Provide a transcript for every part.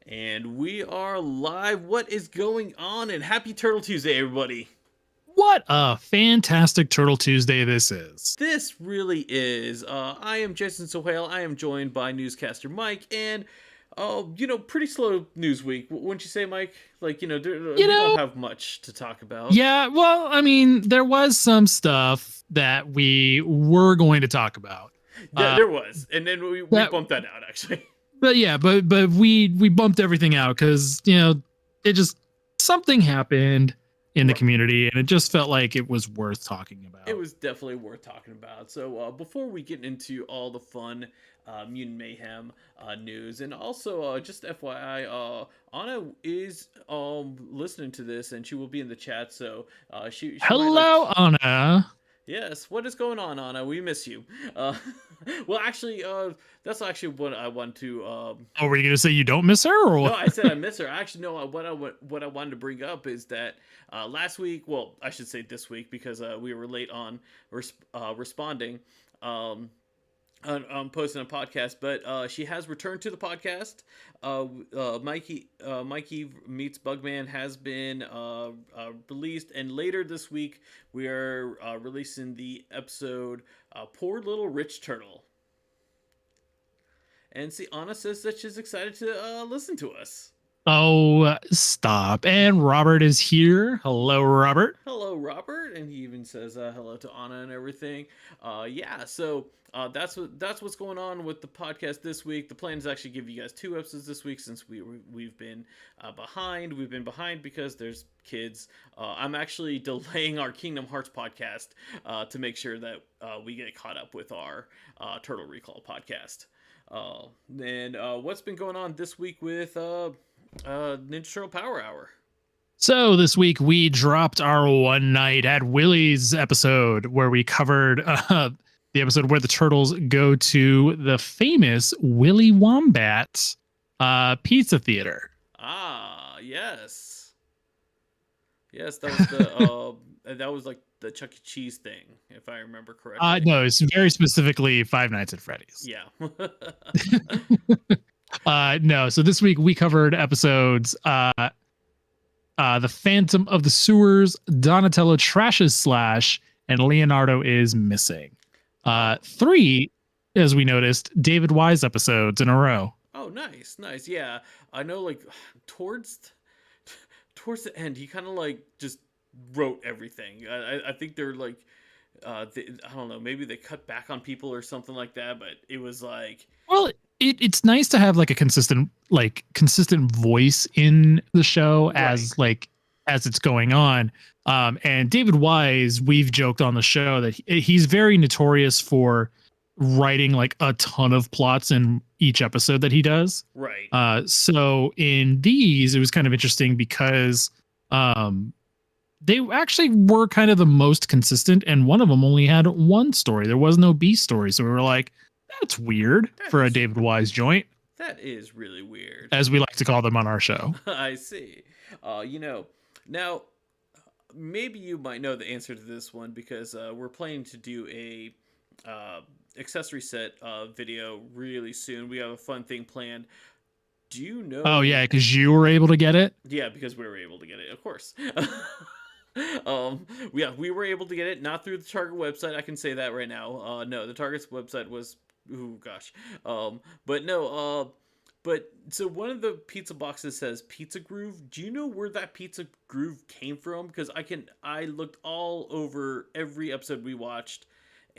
And we are live. What is going on? And happy Turtle Tuesday, everybody. What a fantastic Turtle Tuesday this is. This really is. I am Jason Sohail. I am joined by newscaster Mike. And, pretty slow news week. Wouldn't you say, Mike? You We don't know, have much to talk about. yeah, well, I mean, there was some stuff that we were going to talk about. There was. And then we bumped that out, actually. But yeah, but we bumped everything out because, it just something happened in the community and it just felt like it was worth talking about. It was definitely worth talking about. So before we get into all the fun Mutant Mayhem news, and also just FYI, Anna is listening to this, and she will be in the chat. So she Hello, Anna. Yes, what is going on, Anna? We miss you. Well, actually, that's actually what I want to. Oh, were you gonna say you don't miss her, or what? No, I said I miss her. Actually, no. What I wanted to bring up is that last week, well, I should say this week because we were late on responding. On posting a podcast, but she has returned to the podcast. Mikey Meets Bugman has been released, and later this week we are releasing the episode "Poor Little Rich Turtle." And see, Anna says that she's excited to listen to us. Oh, stop. And Robert is here. Hello, Robert. Hello, Robert. And he even says hello to Anna and everything. So that's what's going on with the podcast this week. The plan is actually give you guys 2 episodes this week since we've been behind. We've been behind because there's kids. I'm actually delaying our Kingdom Hearts podcast to make sure that we get caught up with our Turtle Recall podcast. And what's been going on this week with Ninja Turtle Power Hour? So this week we dropped our One Night at Willie's episode where we covered the episode where the turtles go to the famous Willy Wombat pizza theater. Ah, yes. Yes, that was the that was like the Chuck E. Cheese thing, if I remember correctly. No, it's very specifically Five Nights at Freddy's. Yeah. No, so this week we covered episodes The Phantom of the Sewers, Donatello Trashes Slash, and Leonardo is Missing. 3, as we noticed, David Wise episodes in a row. Oh, nice. Yeah, I know. Like towards the end, he kind of like just wrote everything. I think they're like, I don't know, maybe they cut back on people or something like that. But it was like, well, it's nice to have like a consistent voice in the show as it's going on. And David Wise, we've joked on the show that he's very notorious for writing like a ton of plots in each episode that he does. Right. So in these, it was kind of interesting because they actually were kind of the most consistent, and one of them only had one story. There was no B story. So we were like, that's weird for a David Wise joint. That is really weird. As we like to call them on our show. I see. Now, maybe you might know the answer to this one because we're planning to do a accessory set video really soon. We have a fun thing planned. Do you know? Oh yeah, because you were able to get it. Yeah, because we were able to get it, of course. We were able to get it, not through the Target website. I can say that right now. No, the Target's website was, but so one of the pizza boxes says Pizza Groove. Do you know where that Pizza Groove came from? Because I looked all over every episode we watched.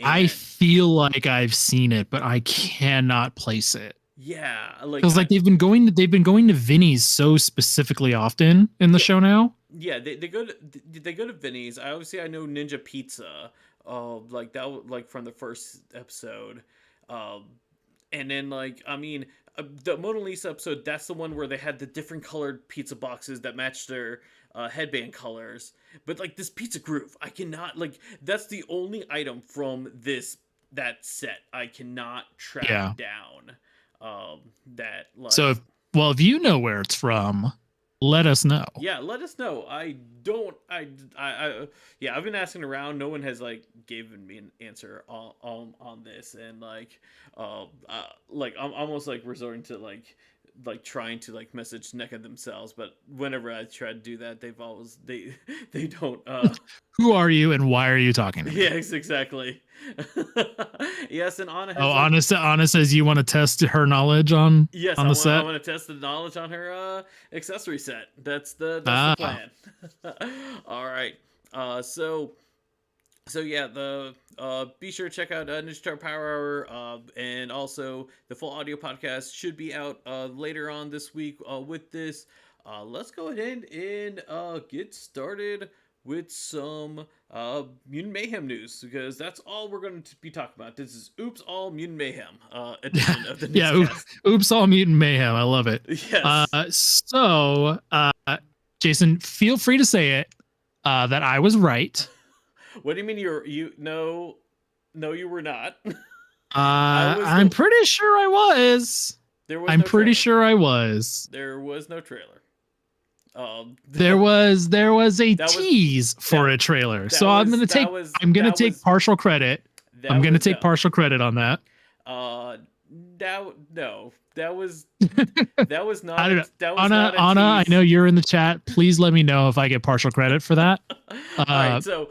I feel like I've seen it, but I cannot place it. Yeah, because they've been going to Vinny's so specifically often in the show now. Yeah, they go to Vinny's. I know Ninja Pizza, like that, like from the first episode, and then the Mona Lisa episode. That's the one where they had the different colored pizza boxes that matched their headband colors. But like this Pizza Groove, I cannot that's the only item from that set I cannot track down. So if you know where it's from, let us know. Yeah, let us know. I've been asking around. No one has given me an answer on this, and I'm almost resorting to like trying to like message NECA themselves, but whenever I try to do that, they've always they don't Who are you and why are you talking to me? yes, exactly. Yes, and Anna Oh, has like Anna says you want to test her knowledge on yes, the I set. want to test the knowledge on her accessory set. That's the Ah, plan. All right. So yeah, the be sure to check out Ninja Star Power Hour, and also the full audio podcast should be out later on this week. With this, let's go ahead and get started with some Mutant Mayhem news because that's all we're going to be talking about. This is Oops All Mutant Mayhem edition of the yeah. newscast. Oops, all mutant mayhem. I love it. Yes. So, Jason, feel free to say it that I was right. What do you mean you no you were not. I was I'm the pretty sure I was. there was I'm no pretty trailer. sure I was. There was no trailer. There was a that was tease for that- a trailer. that So was- I'm that gonna was- that take was- partial credit. I'm gonna was take dumb. partial credit on that. That was not I don't know. that was Anna, not a I tease. know you're in the chat. Please let me know if I get partial credit for that. All right, so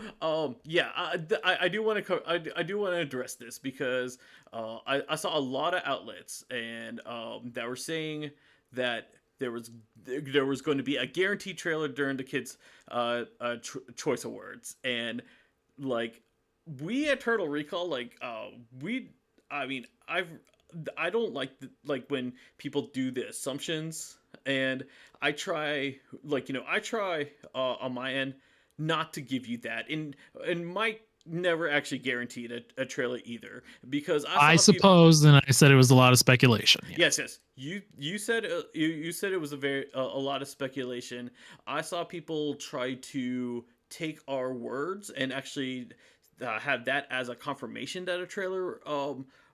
yeah, I do want to I do want to address this because I saw a lot of outlets and that were saying that there was going to be a guaranteed trailer during the kids choice awards, and like we at Turtle Recall, like I mean I don't like when people do the assumptions, and I try on my end not to give you that, and Mike never actually guaranteed a trailer either because I suppose then I said it was a lot of speculation. Yes, you said you said it was a lot of speculation. I saw people try to take our words and actually have that as a confirmation that a trailer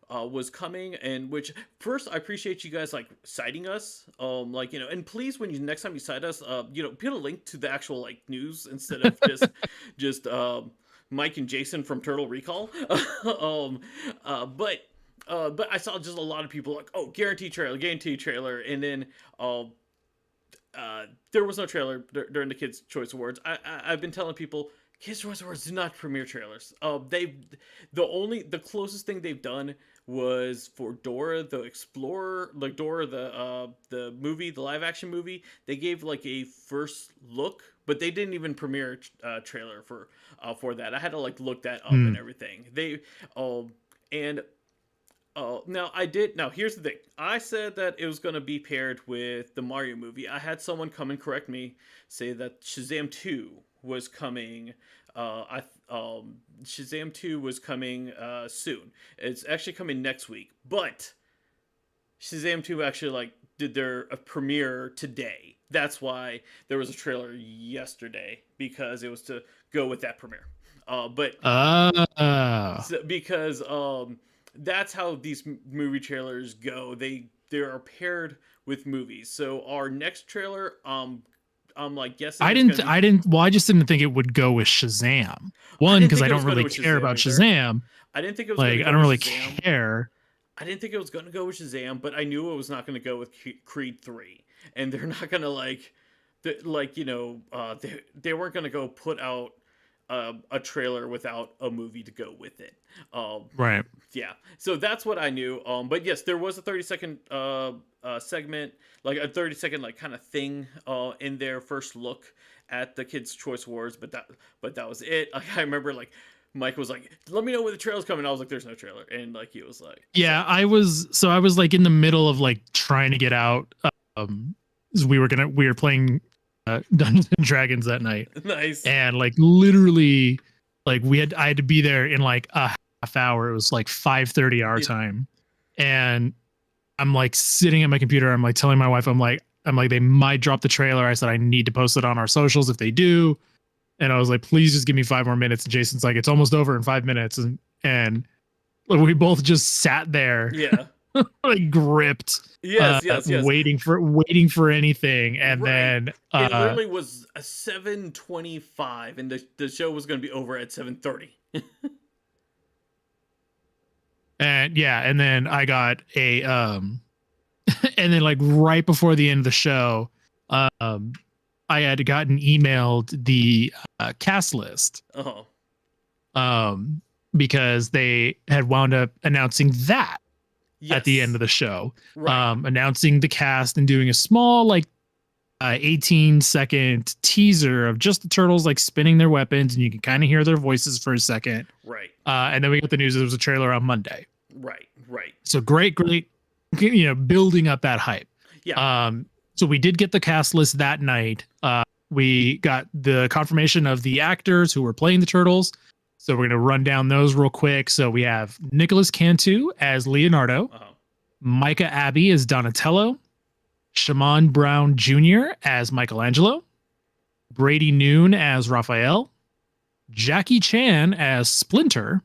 was coming, and which first I appreciate you guys like citing us, like and please when you next time you cite us, put a link to the actual like news instead of just Mike and Jason from Turtle Recall. But I saw just a lot of people like, oh, guaranteed trailer, and then there was no trailer during the Kids Choice Awards. I've been telling people Kids Choice Awards do not premiere trailers. The closest thing they've done was for Dora the Explorer, like Dora the movie, the live action movie. They gave like a first look, but they didn't even premiere a trailer for that. I had to like look that up and everything. Now here's the thing. I said that it was going to be paired with the Mario movie. I had someone come and correct me, say that Shazam 2 was coming. Shazam 2 was coming soon. It's actually coming next week. But Shazam 2 actually like did their premiere today. That's why there was a trailer yesterday, because it was to go with that premiere. Because that's how these movie trailers go. They are paired with movies. So our next trailer, I'm like guessing. I just didn't think it would go with Shazam. One, because I don't really care about Shazam. I didn't think it was like I don't really care. I didn't think it was going to go with Shazam, but I knew it was not going to go with Creed 3, and they're not going to they weren't going to go put out a trailer without a movie to go with it. Right. Yeah. So that's what I knew. But yes, there was a 30-second segment, like a 30-second like kind of thing in their first look at the Kids Choice Awards, but that was it. Like, I remember like Mike was like, "Let me know when the trailer's coming." I was like, "There's no trailer," and like he was like, "Yeah." I was like in the middle of like trying to get out. We were playing Dungeons and Dragons that night. Nice. And like literally, like I had to be there in like a half hour. It was like 5:30 our time, and I'm like sitting at my computer. I'm like telling my wife, I'm like they might drop the trailer. I said I need to post it on our socials if they do. And I was like, please just give me 5 more minutes. And Jason's like, it's almost over in 5 minutes. And we both just sat there. Yeah. Like gripped. Yes. Waiting for anything. And then it literally was a 7:25 and the show was going to be over at 7:30. And yeah, and then I got a And then like right before the end of the show, um, I had gotten emailed the cast list. Oh. Because they had wound up announcing that at the end of the show, Right. announcing the cast and doing a small like 18-second teaser of just the turtles like spinning their weapons, and you can kind of hear their voices for a second. Right. And then we got the news there was a trailer on Monday. Right. Right. So great, building up that hype. Yeah. So we did get the cast list that night. We got the confirmation of the actors who were playing the turtles. So we're going to run down those real quick. So we have Nicholas Cantu as Leonardo, Micah Abbey as Donatello, Shaman Brown Jr. as Michelangelo, Brady Noon as Raphael, Jackie Chan as Splinter,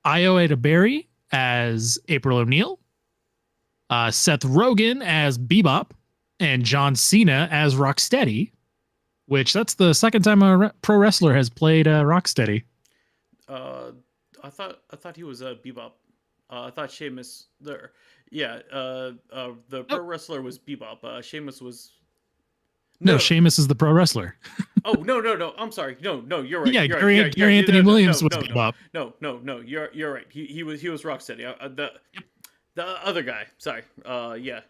Io Edaberry as April O'Neil, Seth Rogen as Bebop, and John Cena as Rocksteady. Which that's the second time a pro wrestler has played Rocksteady. I thought he was a Bebop. I thought Sheamus there. Yeah. The pro wrestler was Bebop. Sheamus was. No, Sheamus is the pro wrestler. Oh no! I'm sorry. No, you're right. Yeah, you're Gary Anthony Williams was Bebop. No. You're right. He was Rocksteady. The other guy. Sorry. Yeah.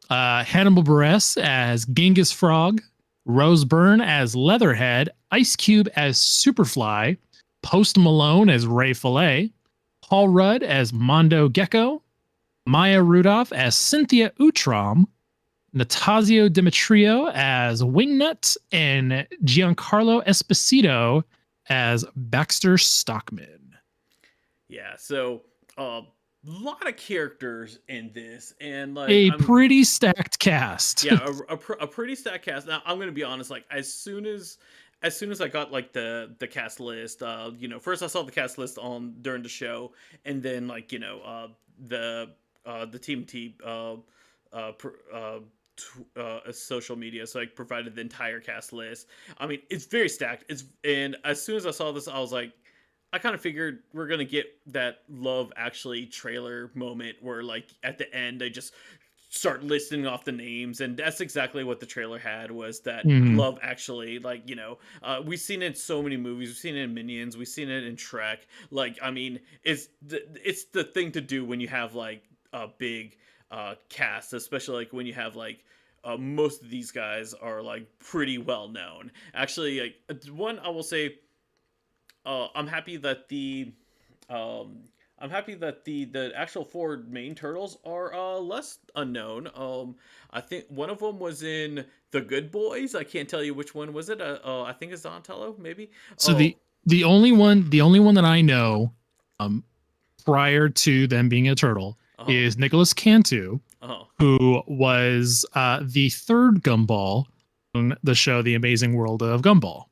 Hannibal Buress as Genghis Frog. Rose Byrne as Leatherhead, Ice Cube as Superfly, Post Malone as Ray Fillet, Paul Rudd as Mondo Gecko, Maya Rudolph as Cynthia Utrom, Natasio Demetrio as Wingnut, and Giancarlo Esposito as Baxter Stockman. Yeah, so lot of characters in this, and like pretty stacked cast. Yeah, a pretty stacked cast. Now I'm gonna be honest, like as soon as I got like the cast list, first I saw the cast list on during the show, and then like the TMNT social media, so like provided the entire cast list. I mean, it's very stacked. And as soon as I saw this, I was like, I kind of figured we're going to get that Love Actually trailer moment where like at the end they just start listing off the names, and that's exactly what the trailer had, was that Love Actually, like, we've seen it in so many movies. We've seen it in Minions, we've seen it in Shrek. Like, I mean, it's the thing to do when you have like a big cast, especially like when you have like most of these guys are like pretty well known. Actually, like one I will say, I'm happy that the actual four main turtles are less unknown. I think one of them was in The Good Boys. I can't tell you which one was it. I think it's Donatello, maybe. So the only one that I know, prior to them being a turtle, is Nicholas Cantu, who was the third Gumball on the show The Amazing World of Gumball,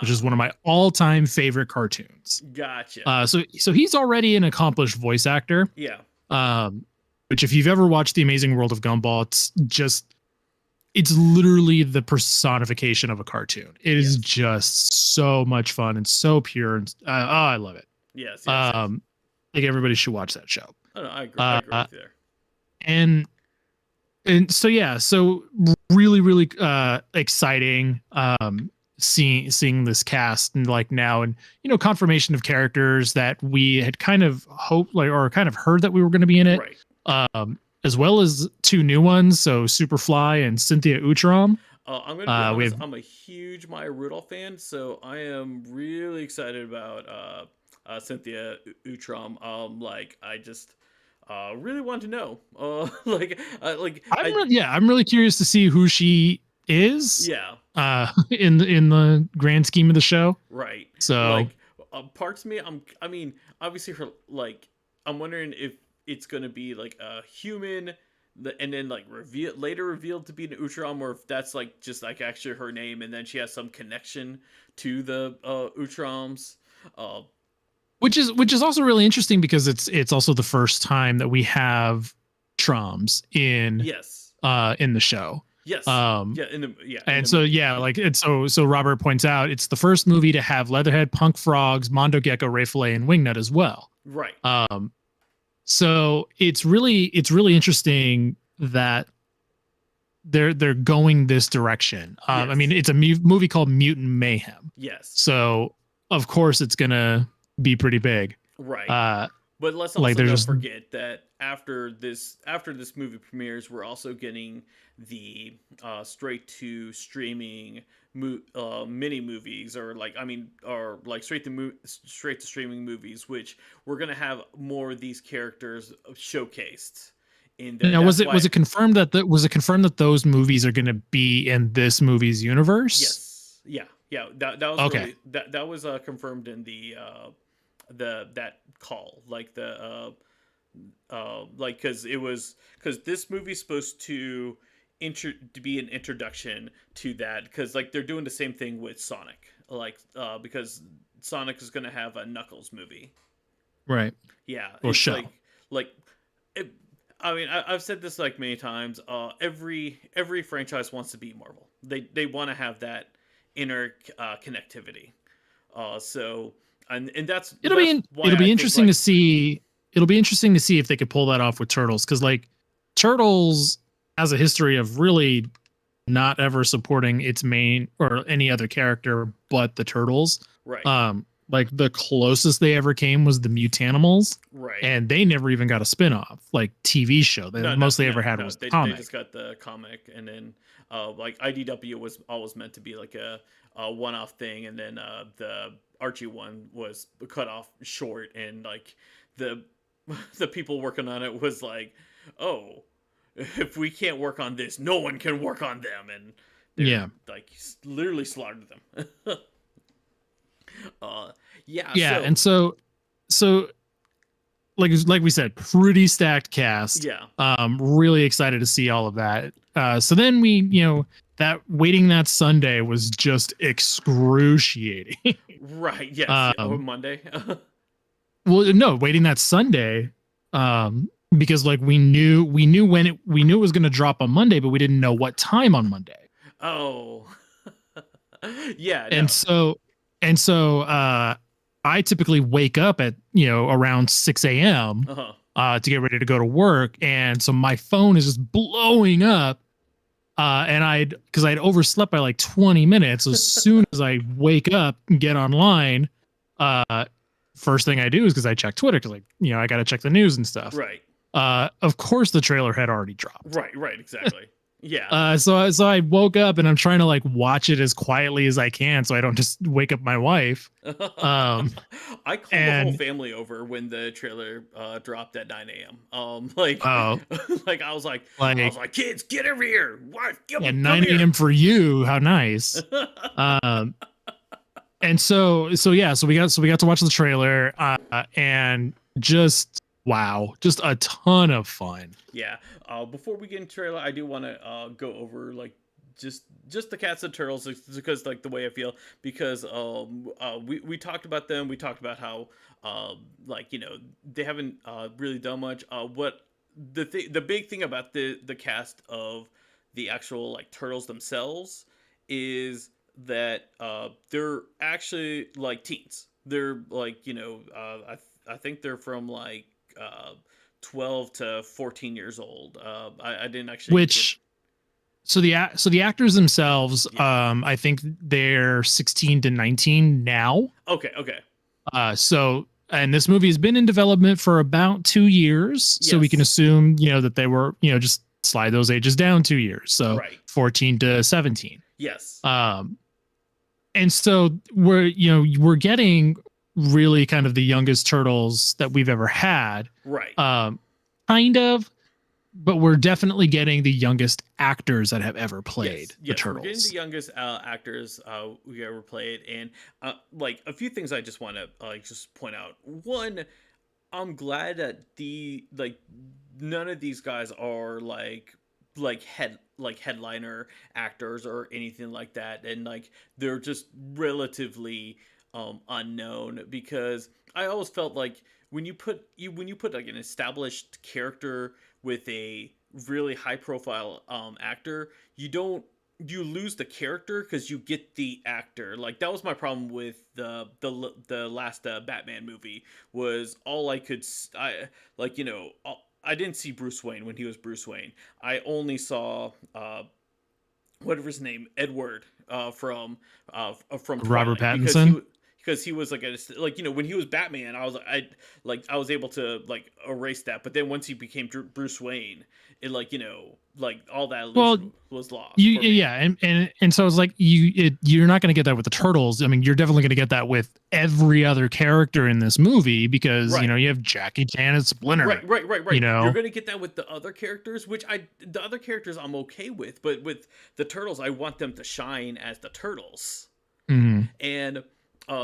which is one of my all-time favorite cartoons. Gotcha. So he's already an accomplished voice actor. Yeah. Which if you've ever watched The Amazing World of Gumball, it's literally the personification of a cartoon. It is just so much fun and so pure, and I love it. Yes. Like everybody should watch that show. Oh, no, I agree with you there. And so yeah, so really exciting seeing this cast, and like now, and confirmation of characters that we had kind of hoped, like, or kind of heard that we were going to be in it, right. As well as two new ones, so Superfly and Cynthia Utrom. I'm gonna be honest, I'm a huge Maya Rudolph fan, so I am really excited about Cynthia Utrom. Like, I just really want to know. I'm really curious to see who she is. Yeah. In the grand scheme of the show. Right. So like, parts of me, I mean, obviously her, like, I'm wondering if it's gonna be like a human, and then like later revealed to be an Utrom, or if that's like just like actually her name, and then she has some connection to the Utroms. Which is also really interesting, because it's also the first time that we have Troms in the show. Yes. So Robert points out it's the first movie to have Leatherhead, Punk Frogs, Mondo Gecko, Ray Fillet, and Wingnut as well. Right. So it's really interesting that they're going this direction. I mean, Yes. it's a movie called Mutant Mayhem, Yes. so of course it's gonna be pretty big. Right. Uh, But let's like also there's not just forget that after this movie premieres, we're also getting the straight to streaming mini movies, or like I mean, or like straight to streaming movies, which we're gonna have more of these characters showcased in there. now That's was why. it confirmed that was it confirmed that those movies are gonna be in this movie's universe? Yes, yeah, yeah. That was Okay, really that was confirmed in the that call, like the like because this movie's supposed to to be an introduction to that, because like they're doing the same thing with Sonic, like because Sonic is gonna have a Knuckles movie. right. Yeah, Well, it's show. like it, I mean I've said this like many times. Every franchise wants to be Marvel. They want to have that inner connectivity. So and that's why It'll I be think interesting to like see. It'll be interesting to see if they could pull that off with Turtles, because like Turtles has a history of really not ever supporting its main or any other character but the Turtles. right. Like the closest they ever came was the Mutanimals, Right. and they never even got a spin-off like TV show. The No, no, most they no, ever had no. was the They just comic. got the comic, and then like IDW was always meant to be like a one off thing, and then the Archie one was cut off short, and like the the people working on it was like, oh, if we can't work on this, no one can work on them, and they're Yeah. like literally slaughtered them. uh, yeah. Yeah, So and so like we said, pretty stacked cast. yeah. Really excited to see all of that. So then we, that waiting that Sunday was just excruciating. Right. Yes. Yeah. Or um, Monday. well, no, waiting that Sunday, because like we knew it was going to drop on Monday, but we didn't know what time on Monday. Oh. Yeah. And No. so and so I typically wake up at around 6 a.m. Uh huh. To get ready to go to work, and so my phone is just blowing up. And I'd overslept by like 20 minutes. As soon as I wake up and get online, uh, first thing I do is because I check Twitter, because I got to check the news and stuff. Right. Of course, the trailer had already dropped. Right. Right. Exactly. Yeah. So I woke up and I'm trying to like watch it as quietly as I can, so I don't just wake up my wife. Um, I called the whole and family over when the trailer dropped at 9 a.m. Like, uh, like I was like like, kids, get over here. Wife, at come 9 here. a.m. for you, how nice. Um, and so yeah, so we got to watch the trailer, and just wow, just a ton of fun. Yeah. Before we get into trailer, I do want to go over like just the cats and turtles, because like the way I feel, because we talked about them. We talked about how like they haven't really done much. What the big thing about the cast of the actual like turtles themselves is that they're actually like teens. They're like I think they're from like uh 12 to 14 years old. I didn't actually get. Which so the actors themselves, Yeah. I think they're 16 to 19 now. Okay, okay. So and this movie has been in development for about 2 years, so we can Yes. assume that they were just slide those ages down 2 years, so Right. 14 to 17. Yes. And so we're getting really kind of the youngest turtles that we've ever had, Right. kind of, but we're definitely getting the youngest actors that have ever played Yes. the Yes. We're getting turtles. the youngest actors we ever played, and like a few things I just want to like just point out. One, I'm glad that the like none of these guys are like headliner actors or anything like that, and like they're just relatively unknown, because I always felt like when you put like an established character with a really high profile actor, you don't you lose the character because you get the actor. Like that was my problem with the last Batman movie. Was all I could I like I didn't see Bruce Wayne when he was Bruce Wayne. I only saw whatever his name, Edward, from Robert Twilight, because he Pattinson. because he was like when he was Batman, I was able to like erase that, but then once he became Bruce Wayne, it like all that Well, illusion was lost you for me. yeah, and so it's like you're not going to get that with the turtles. I mean, you're definitely going to get that with every other character in this movie because Right. you have Jackie Chan as Splinter. You Right. You're know, gonna get that with the other characters, the other characters I'm okay with, but with the turtles, I want them to shine as the turtles. Mhm. And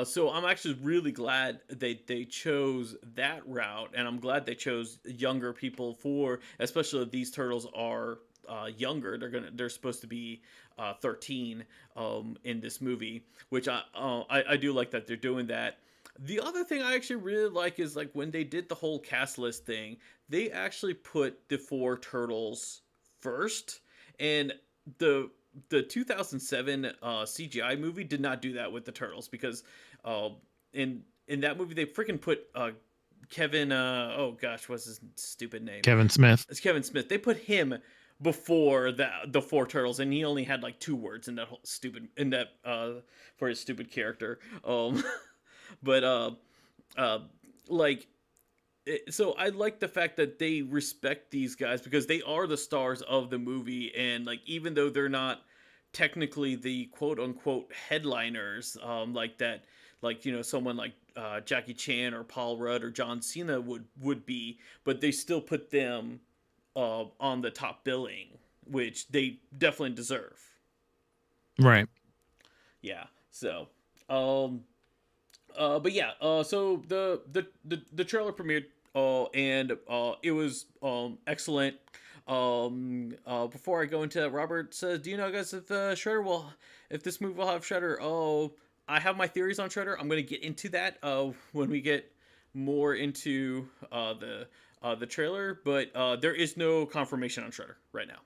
so I'm actually really glad they chose that route, and I'm glad they chose younger people for, especially if these turtles are younger. They're supposed to be 13 in this movie, which I do like that they're doing that. The other thing I actually really like is like when they did the whole cast list thing, they actually put the four turtles first, and the the 2007 CGI movie did not do that with the turtles because uh, in that movie they freaking put Kevin oh gosh, what's his stupid name? Kevin Smith. It's Kevin Smith. They put him before the four turtles, and he only had like two words in that whole stupid in that for his stupid character. But uh like so I like the fact that they respect these guys because they are the stars of the movie, and like even though they're not technically the quote unquote headliners, like that, like someone like Jackie Chan or Paul Rudd or John Cena would be, but they still put them on the top billing, which they definitely deserve. Right. Yeah. So um but yeah, so the trailer premiered, and it was excellent. Before I go into that, Robert says, "Do you know, guys, if Shredder if this movie will have Shredder?" Oh, I have my theories on Shredder. I'm gonna get into that when we get more into the trailer, but there is no confirmation on Shredder right now.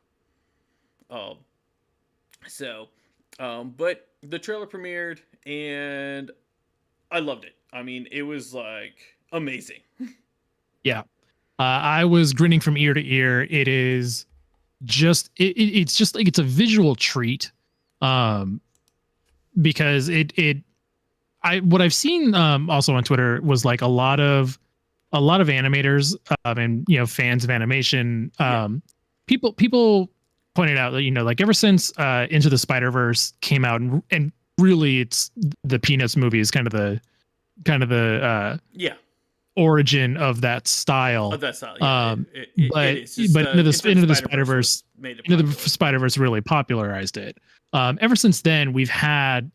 Um, so, but the trailer premiered, and I loved it. I mean, it was like amazing. Yeah. I was grinning from ear to ear. It is just it's just like it's a visual treat. Um, because it I what I've seen also on Twitter was like a lot of animators and fans of animation Yeah, people pointed out that like ever since Into the Spider-Verse came out, and really it's the Peanuts movie is kind of the yeah. origin of that style. That's not. Yeah, Um, it but is. Just but into the Into the into the Spider Spider Verse Verse made it into the popular. Spider Verse really popularized it. Ever since then, we've had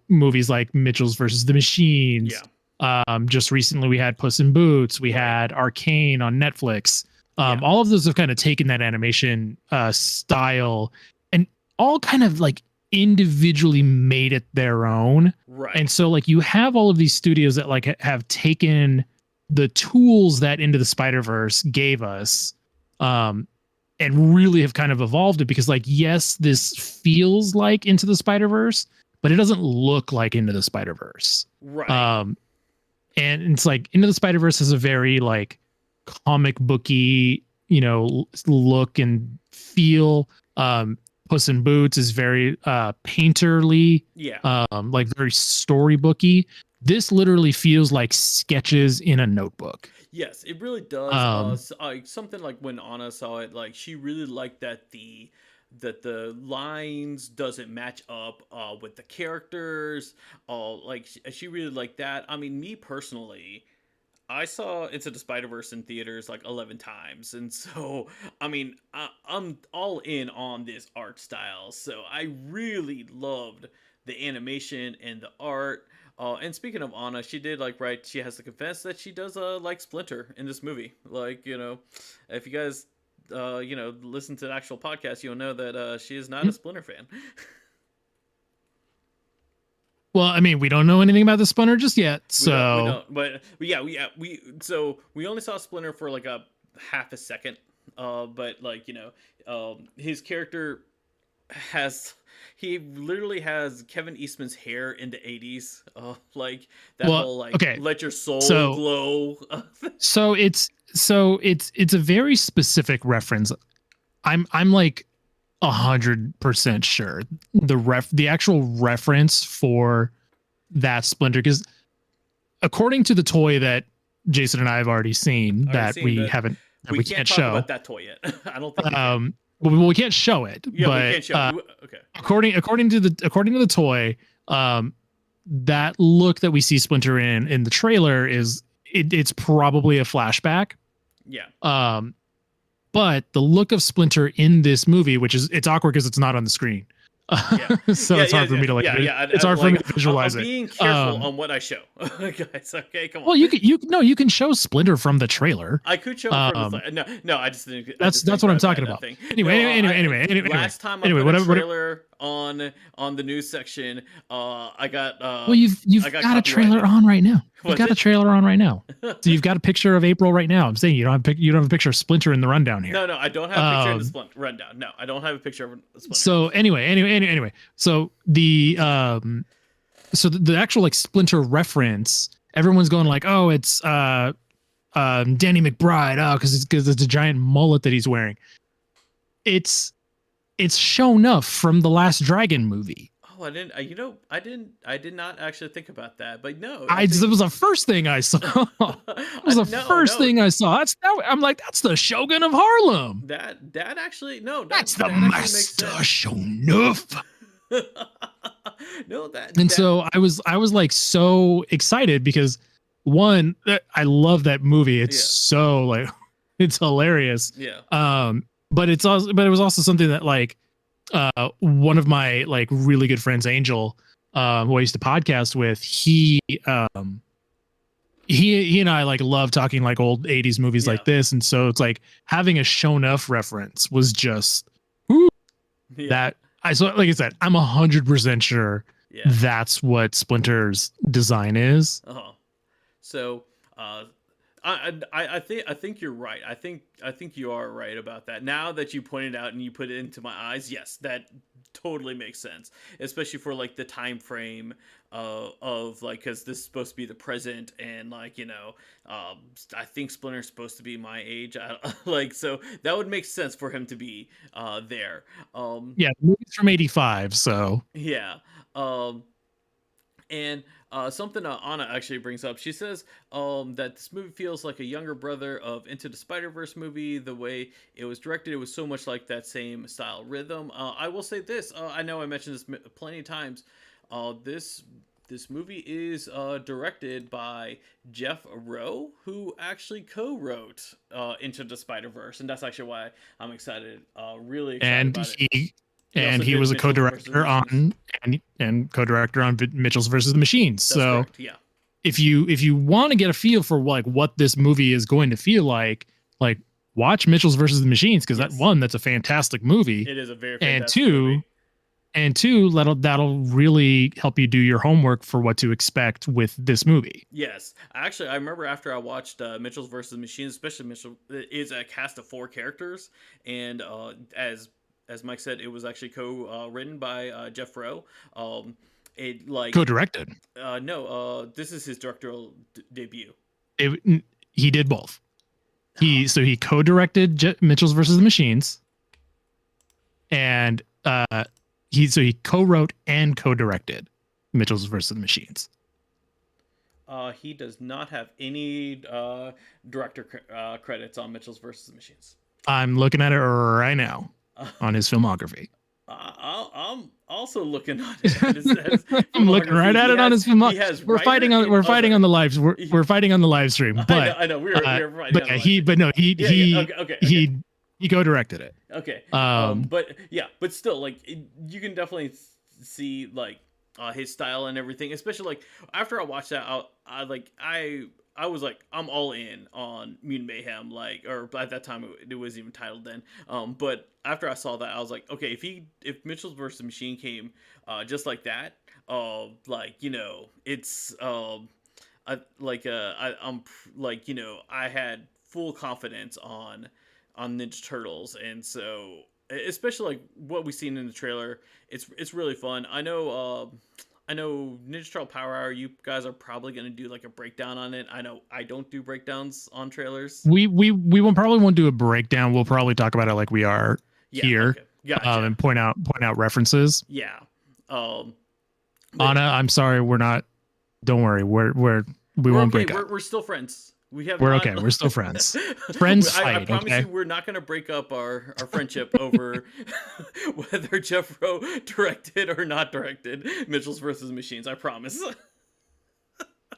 movies like Mitchell's versus the Machines. Yeah, Just recently, we had Puss in Boots. We right. had Arcane on Netflix. Yeah, All of those have kind of taken that animation style and all kind of like individually made it their own. right. And so like you have all of these studios that like have taken the tools that Into the Spider-Verse gave us, um, and really have kind of evolved it because like, yes, this feels like Into the Spider-Verse, but it doesn't look like Into the Spider-Verse. Right. Um, and it's like Into the Spider-Verse is a very like comic booky, look and feel. Puss in Boots is very painterly, Yeah. like very storybooky. This literally feels like sketches in a notebook. Yes, it really does. Um, Something like when Anna saw it, like she really liked that the lines doesn't match up with the characters. Like she really liked that. I mean, me personally, I saw Into the Spider Verse in theaters like 11 times, and so I mean, I'm all in on this art style. So I really loved the animation and the art. And speaking of Anna, she did like right. She has to confess that she does like Splinter in this movie. Like if you guys listen to the actual podcast, you'll know that she is not a Splinter fan. well, I mean, we don't know anything about the Splinter just yet, We so don't, but yeah, we only saw Splinter for like a half a second, but like his character has he literally has Kevin Eastman's hair in the 80s. Like that Well, whole like okay. let your soul So glow. it's a very specific reference. I'm like 100% sure the actual reference for that Splinter, because according to the toy that Jason and I have already seen Already that seen we that. haven't that We we can't can't talk show. about that toy yet. I don't think we can. Well, we can't show it, Yeah, we but can't show. Okay. according to the toy, that look that we see Splinter in the trailer it's probably a flashback. Yeah. But the look of Splinter in this movie, which is it's awkward because it's not on the screen, Yeah. so Yeah. it's Yeah. hard for Yeah. me to Yeah. Yeah. it's hard for me Like to I'm visualize it. being careful on what I show, guys. Okay, come on. Well, you no, you can show Splinter from the trailer. I could show him from the no, no. I just didn't. I just That's didn't what I'm grab talking that about. thing. Anyway, No, anyway, last time I anyway, put a whatever. trailer on the news section, I got Well, you've I got got a trailer copyrighted. on right now. You've Was got a it? trailer on right now. So you've got a picture of April right now. I'm saying you don't have a picture of Splinter in the rundown here. No, I don't have a picture in the rundown. No, I don't have a picture of Splinter. So anyway. So the actual like Splinter reference, everyone's going like, oh, it's Danny McBride, oh, because it's a giant mullet that he's wearing. It's shown up from the Last Dragon movie. Oh, I didn't. I did not actually think about that. But no, It was the first thing I saw. It was the first thing I saw. I'm like, that's the Shogun of Harlem. That actually no. That's the that actually makes Master sense. Shonuff. No, that. And so I was like so excited because one, I love that movie. It's so like it's hilarious. Yeah. But it was also something that like one of my like really good friends, Angel, who I used to podcast with, he and I like love talking like old 80s movies like this. And so it's like having a Shonuff reference was just that like I said, I'm 100% sure that's what Splinter's design is. So I think you're right. I think you are right about that. Now that you pointed out and you put it into my eyes, yes, that totally makes sense. Especially for like the time frame of like, because this is supposed to be the present, and like I think Splinter's supposed to be my age. Like, so that would make sense for him to be there. Yeah, the movie's from '85, so yeah. And something Anna actually brings up, she says that this movie feels like a younger brother of Into the Spider-Verse movie. The way it was directed, it was so much like that same style rhythm. I will say this, I know I mentioned this plenty of times, this movie is directed by Jeff Rowe, who actually co-wrote Into the Spider-Verse, and that's actually why I'm excited, really excited about it. He was a co-director on co-director on Mitchell's versus the Machines. That's so correct, yeah. If you want to get a feel for like what this movie is going to feel like watch Mitchell's versus the Machines, because that's a fantastic movie. It is a very fantastic movie. And two, that'll really help you do your homework for what to expect with this movie. Yes, actually, I remember after I watched Mitchell's versus the Machines, especially Mitchell is a cast of 4 characters, and as Mike said, it was actually co-written by Jeff Rowe. It like co-directed. This is his directorial debut. He did both. He co-directed Mitchell's versus the Machines, and he co-wrote and co-directed Mitchell's versus the Machines. He does not have any director credits on Mitchell's versus the Machines. I'm looking at it right now on his filmography. I'm also looking on it. I'm looking right at it on his filmography. We're fighting on the live. We're fighting on the live stream. But I know we're fighting. He co-directed it. Okay. But still, like you can definitely see like his style and everything. Especially like after I watched that, I was like, I'm all in on Mutant Mayhem, like, or at that time it wasn't even titled then. But after I saw that, I was like, okay, if Mitchell's vs. Machine came just like that, it's I had full confidence on Ninja Turtles, and so especially like what we've seen in the trailer. It's really fun. I know Ninja Turtle Power Hour. You guys are probably gonna do like a breakdown on it. I know I don't do breakdowns on trailers. We won't probably won't do a breakdown. We'll probably talk about it like we are Yeah. here, Okay. Gotcha. and point out references. Yeah. Um. Anna, I'm sorry, we're not. Don't worry, we We're won't okay. break up. We're still friends. We have We're not. okay. We're still friends. Friends I fight. promise Okay. you, we're not gonna break up our friendship over whether Jeff Rowe directed or not directed Mitchell's versus Machines. I promise.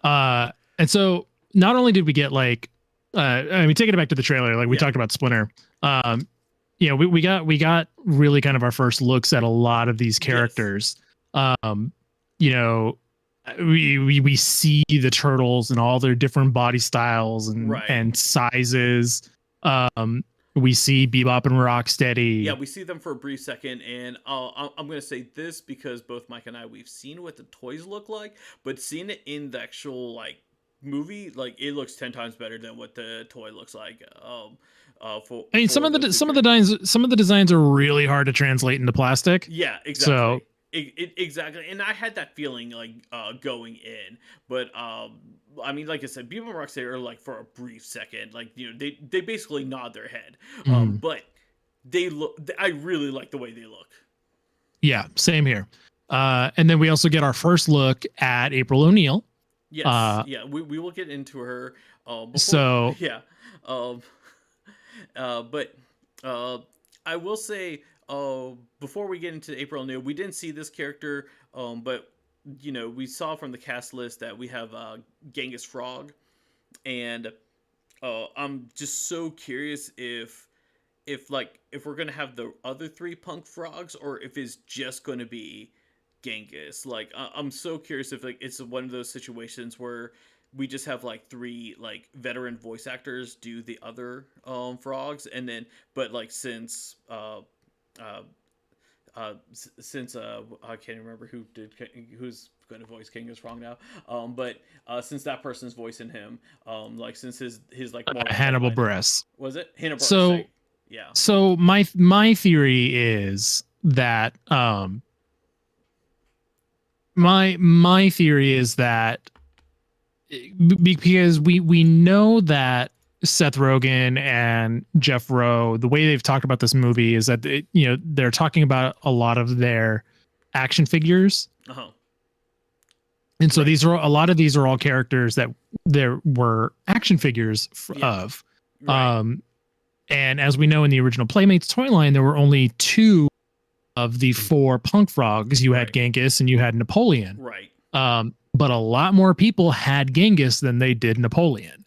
And so not only did we get like, I mean, taking it back to the trailer, like we talked about Splinter. You know, we got really kind of our first looks at a lot of these characters. You know, we see the turtles and all their different body styles and sizes. We see Bebop and Rocksteady. Yeah, we see them for a brief second, and I'm going to say this because both Mike and I, we've seen what the toys look like, but seeing it in the actual like movie, like it looks 10 times better than what the toy looks like. I mean, some of the designs are really hard to translate into plastic. Yeah, exactly. So exactly, and I had that feeling like going in, but I mean, like I said, Bebop and Rocksteady are like for a brief second, like you know, they basically nod their head, but they look. I really like the way they look. Yeah, same here. And then we also get our first look at April O'Neil. Yes, yeah, we will get into her. Yeah, but I will say, before we get into April O'Neil, we didn't see this character, but you know, we saw from the cast list that we have Genghis Frog, and I'm just so curious if we're gonna have the other three punk frogs or if it's just gonna be Genghis. Like I'm so curious if like it's one of those situations where we just have like three like veteran voice actors do the other frogs, and then but like since I can't remember who's going to voice King is wrong now. But since that person's voicing him, like since his like more Hannibal Buress. Was it Hannibal? So yeah. So my theory is that my theory is that because we know that Seth Rogen and Jeff Rowe, the way they've talked about this movie is that they're talking about a lot of their action figures. And so a lot of these are all characters that there were action figures of. Right. And as we know in the original Playmates toy line, there were only 2 of the 4 punk frogs. You had Genghis and you had Napoleon. Right. But a lot more people had Genghis than they did Napoleon.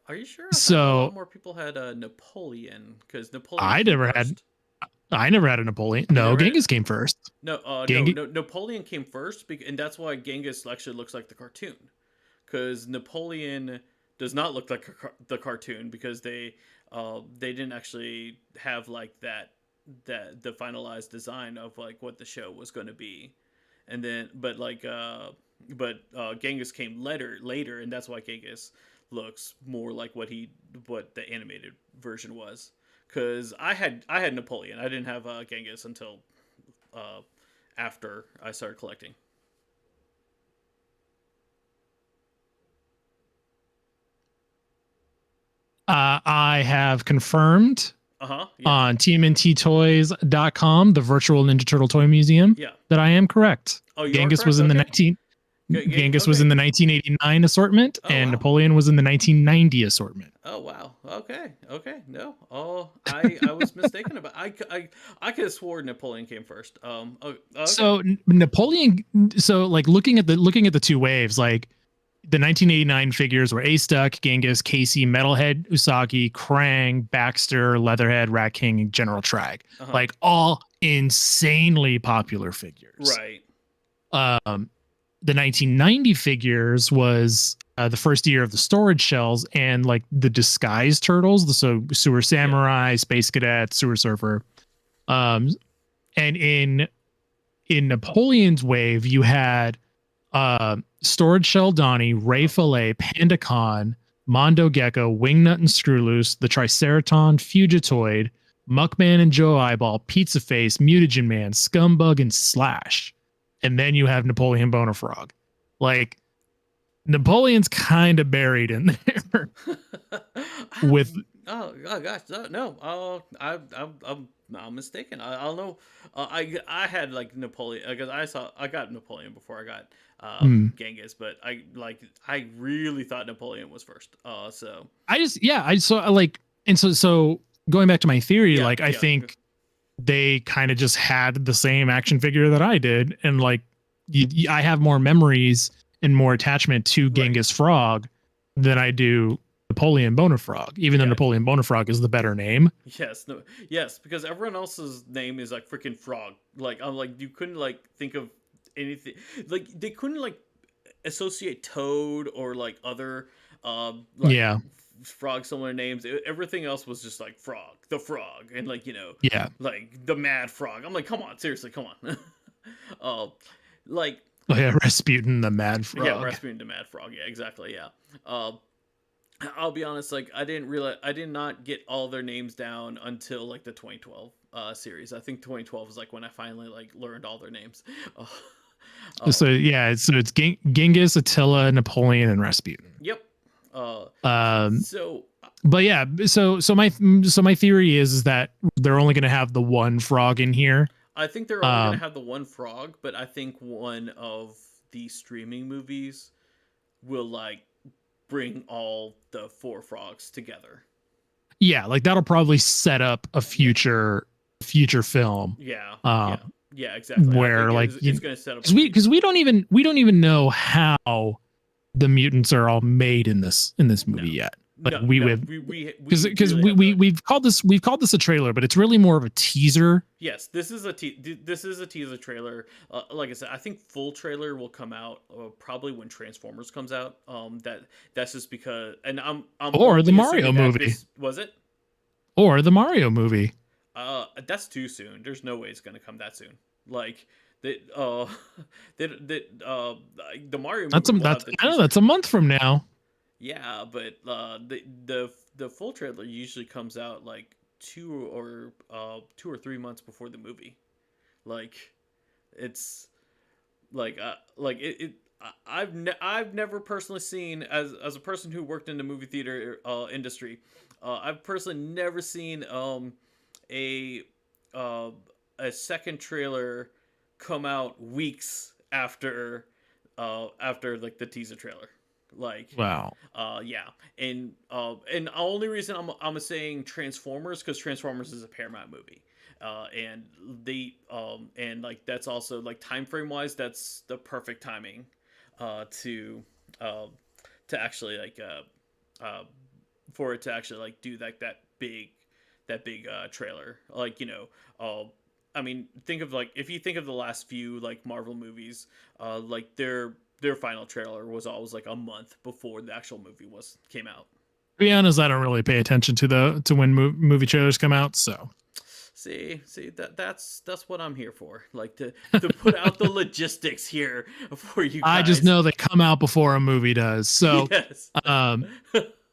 Are you sure? So a lot more people had Napoleon because Napoleon. I never had a Napoleon. No, Genghis came first. No, Napoleon came first, and that's why Genghis actually looks like the cartoon. Because Napoleon does not look like the cartoon because they didn't actually have like that the finalized design of like what the show was going to be, and then but Genghis came later, and that's why Genghis looks more like what the animated version was. Because I had Napoleon. I didn't have Genghis until after I started collecting. I have confirmed on TMNTtoys.com, the virtual Ninja Turtle toy museum, that I am correct. Oh, Genghis was in the 1989 assortment, and Napoleon was in the 1990 assortment. Oh wow. Okay. No. Oh, I was mistaken about. I could have swore Napoleon came first. Okay. So Napoleon. So like looking at the 2 waves, like the 1989 figures were A-Stuck, Genghis, Casey, Metalhead, Usagi, Krang, Baxter, Leatherhead, Rat King, and General Trag. Like all insanely popular figures. Right. The 1990 figures was the first year of the storage shells and like the disguised turtles, the Sewer Samurai, Space Cadet, Sewer Surfer. And in Napoleon's wave, you had Storage Shell Donnie, Ray Fillet, Pandacon, Mondo Gecko, Wingnut and Screwloose, the Triceraton, Fugitoid, Muckman and Joe Eyeball, Pizza Face, Mutagen Man, Scumbug, and Slash. And then you have Napoleon Boner Frog. Like, Napoleon's kind of buried in there with oh gosh, no, I'm mistaken. I'll know. I had like Napoleon because I got Napoleon before I got mm, Genghis, but I really thought Napoleon was first. So I just yeah, I saw like and so going back to my theory, yeah, like I yeah, think they kind of just had the same action figure that I did, and like I have more memories and more attachment to right, Genghis Frog than I do Napoleon Boner Frog, even though yeah. Napoleon Boner Frog is the better name. Yes, no, yes, because everyone else's name is like freaking frog. Like I'm like you couldn't like think of anything like they couldn't like associate toad or like other like Yeah, frog similar names. Everything else was just like frog, the frog, and like yeah. like the mad frog. I'm like, come on, seriously, come on. uh, like Oh yeah, Rasputin the Mad yeah, Frog. Rasputin the mad frog. Yeah, exactly. Yeah. Uh, I'll be honest, like I did not get all their names down until like the 2012 series. I think 2012 was like when I finally like learned all their names. So Um, yeah, it's Genghis, Attila, Napoleon, and Rasputin. yep. Uh, Um, so but yeah, so my theory is that they're only going to have the one frog in here. I think they're only gonna Um, have the one frog, but I think one of the streaming movies will like bring all the four frogs together. yeah, like that'll probably set up a Yeah. future film. Yeah. Yeah. Um, Yeah. Exactly. I where think like it's gonna set up a because future. we don't even know how the mutants are all made in this No. movie yet. Like No. we No. have We because really have no idea. we've called this a trailer, but it's really more of a teaser. Yes, this is a teaser trailer. Like I said, I think full trailer will come out probably when Transformers comes out. That's just because, and I'm Or the only Mario assuming that movie. this was it. Or the Mario movie. That's too soon. There's no way it's gonna come that soon. Like the the Mario movie will That's have the I know teaser. that's a month from now. Yeah, but the full trailer usually comes out like 2 or 3 months before the movie. Like it's like I've never personally seen as a person who worked in the movie theater industry. I've personally never seen a uh, a second trailer come out weeks after like the teaser trailer. Like Wow. yeah, and the only reason I'm saying Transformers because Transformers is a Paramount movie, and they and like that's also like time frame wise that's the perfect timing, to uh to actually like for it to actually like do like that big trailer like I mean think of like if you think of the last few like Marvel movies, like their final trailer was always like a month before the actual movie was came out. To be honest, I don't really pay attention to when movie trailers come out. So See that's what I'm here for. Like to put out the logistics here for you I just guys. know they come out before a movie does. So Yes. um,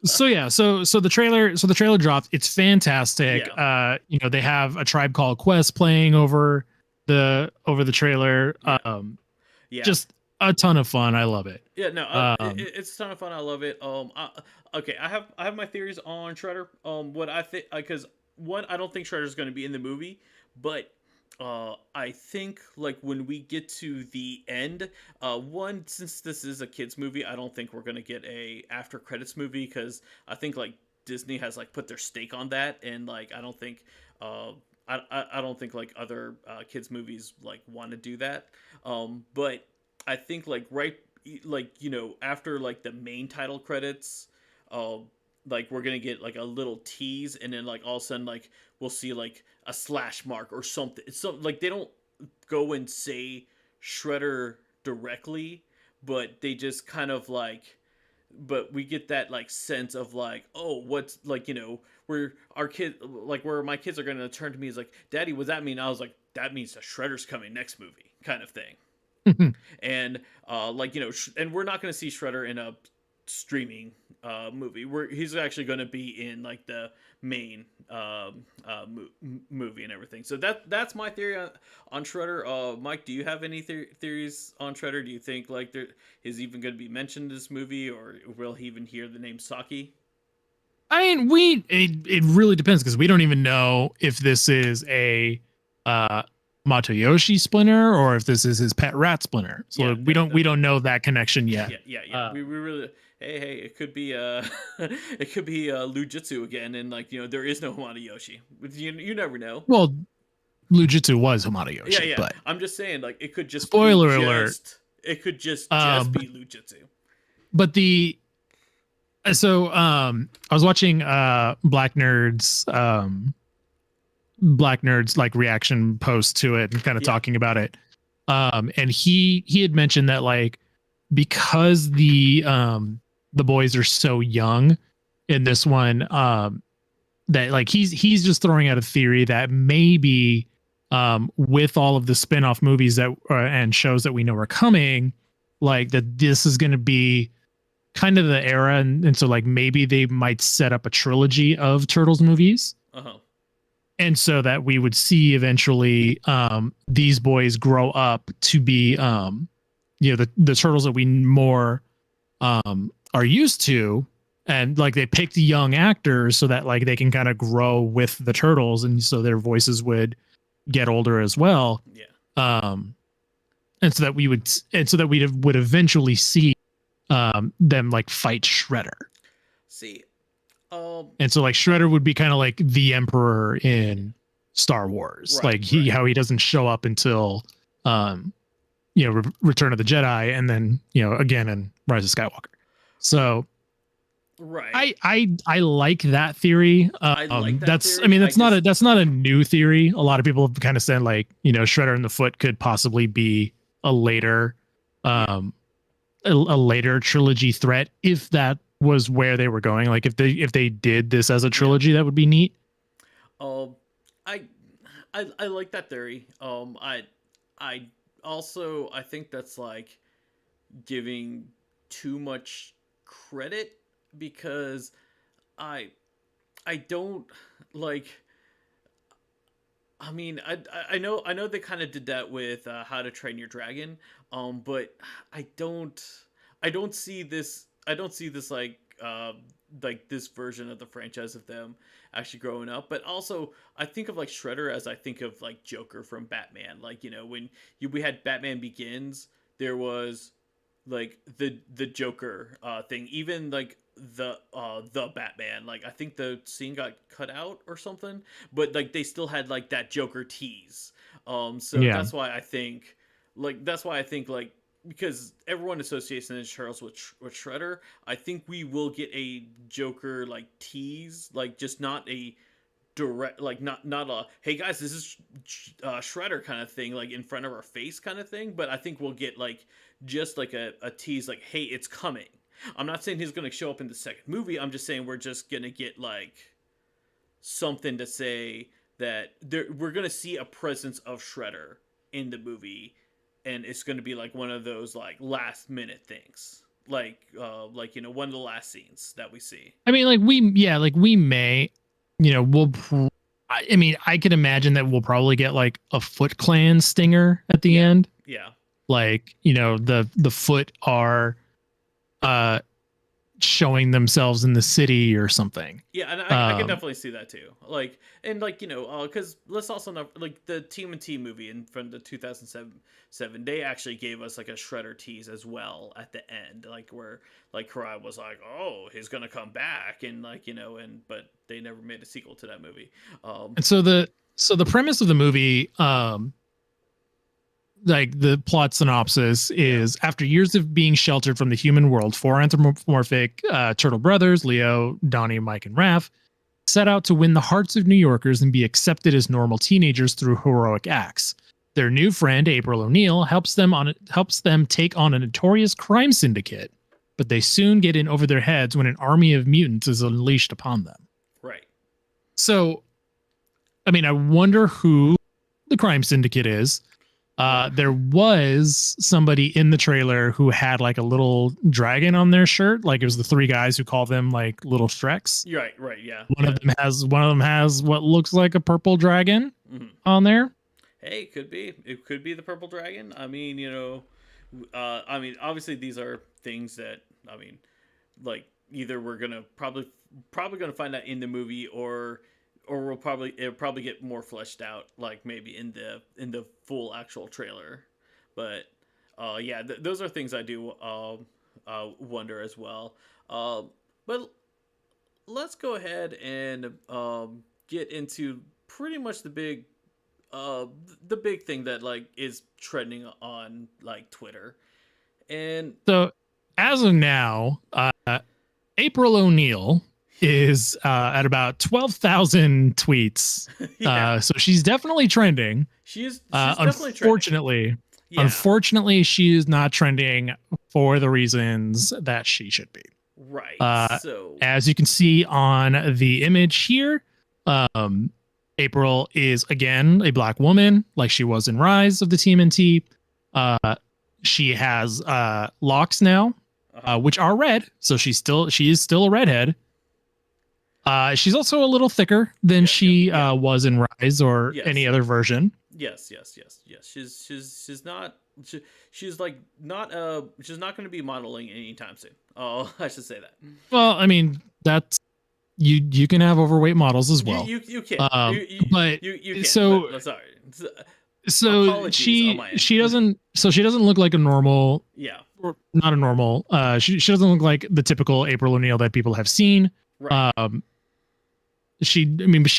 so yeah, so the trailer dropped. It's fantastic. Yeah. They have a Tribe Called Quest playing over the trailer. Yeah. Yeah. Just a ton of fun. I love it. Yeah, no, Um, it's a ton of fun. I love it. Okay, I have my theories on Shredder. What I think because one, I don't think Shredder's going to be in the movie, but I think like when we get to the end, one since this is a kids movie, I don't think we're going to get a after credits movie because I think like Disney has like put their stake on that, and like I don't think I don't think like other kids movies like want to do that. But I think like right like after like the main title credits, uh like we're gonna get like a little tease and then like all of a sudden like we'll see like a slash mark or something. It's something like they don't go and say Shredder directly, but they just kind of like but we get that like sense of like oh what's like where our kid like where my kids are gonna turn to me is like daddy what's that mean. I was like that means the Shredder's coming next movie kind of thing. And like and we're not going to see Shredder in a streaming movie where he's actually going to be in like the main movie and everything. So that's my theory on Shredder. Mike, do you have any theories on Shredder? Do you think like there is even going to be mentioned in this movie, or will he even hear the name Saki? I mean, it really depends because we don't even know if this is a Matoyoshi Splinter or if this is his pet rat Splinter. So Yeah, we don't know that connection yet. Yeah. We really hey, it could be it could be Lujitsu again, and like there is no Hamada You never know. Well, Lujitsu was Hamada Yeah. but I'm just saying like it could just spoiler alert. It could just be Lujitsu. But so I was watching Black Nerd's like reaction post to it and kind of talking about it. And he had mentioned that like because the boys are so young in this one, that like he's just throwing out a theory that maybe with all of the spin-off movies that and shows that we know are coming, like that this is going to be kind of the era, and so like maybe they might set up a trilogy of Turtles movies. And so that we would see eventually these boys grow up to be the Turtles that we more are used to, and like they picked young actors so that like they can kind of grow with the Turtles, and so their voices would get older as well. And so that we would eventually see them like fight Shredder. And so like Shredder would be kind of like the Emperor in Star Wars, how he doesn't show up until Return of the Jedi, and then again in Rise of Skywalker. So I like that theory. That's not a new theory. A lot of people have kind of said like Shredder and the Foot could possibly be a later trilogy threat if that was where they were going. Like if they did this as a trilogy, that would be neat. I like that theory. I also I think that's like giving too much credit, because I don't like. I mean, I know they kind of did that with How to Train Your Dragon, but I don't see this. I don't see this like this version of the franchise of them actually growing up. But also, I think of like Shredder as I think of like Joker from Batman. Like when we had Batman Begins, there was like the Joker thing. Even like the Batman, like I think the scene got cut out or something, but like they still had like that Joker tease. That's why I think like because everyone associates Ninja Turtles with Shredder, I think we will get a Joker like tease, like just not a direct, like not a hey guys, this is Shredder kind of thing, like in front of our face kind of thing. But I think we'll get like just like a tease, like hey, it's coming. I'm not saying he's going to show up in the second movie. I'm just saying we're just going to get like something to say that we're going to see a presence of Shredder in the movie. And it's going to be like one of those like last minute things, like one of the last scenes that we see. I mean, we may, I mean, I could imagine that we'll probably get like a Foot Clan stinger at the end. Yeah. Like, the Foot are showing themselves in the city or something. Yeah, and I can definitely see that too. Like, and like because let's also know like the TMNT movie from the 2007, they actually gave us like a Shredder tease as well at the end, like where like Karai was like, oh, he's gonna come back, and like but they never made a sequel to that movie. And so the premise of the movie, like the plot synopsis is after years of being sheltered from the human world, four anthropomorphic turtle brothers, Leo, Donnie, Mike, and Raph, set out to win the hearts of New Yorkers and be accepted as normal teenagers through heroic acts. Their new friend, April O'Neil, helps them take on a notorious crime syndicate, but they soon get in over their heads when an army of mutants is unleashed upon them. Right. So, I mean, I wonder who the crime syndicate is. There was somebody in the trailer who had like a little dragon on their shirt. Like it was the three guys who call them like little Shreks. Right, yeah. One of them has what looks like a purple dragon on there. Hey, could be. It could be the purple dragon. I mean, I mean, obviously these are things that I mean, like either we're gonna probably gonna find out in the movie, or it'll probably get more fleshed out, like maybe in the full actual trailer. But yeah, those are things I do wonder as well. But let's go ahead and get into pretty much the big thing that like is trending on like Twitter. And so as of now, April O'Neil is at about 12,000 tweets. yeah, So she's definitely trending. she's definitely Unfortunately, trending. Yeah, unfortunately, she is not trending for the reasons that she should be. right. So As you can see on the image here, April is again a black woman, like she was in Rise of the TMNT. She has locks now, which are red, so she is still a redhead. She's also a little thicker than she was in Rise or any other version. Yes. She's not. She's like not. She's not going to be modeling anytime soon. Oh, I should say that. Well, I mean that's you can have overweight models as well. You can. But you can. So but, sorry. So she doesn't look like a normal. Yeah. Or not a normal. She doesn't look like the typical April O'Neil that people have seen. Right. She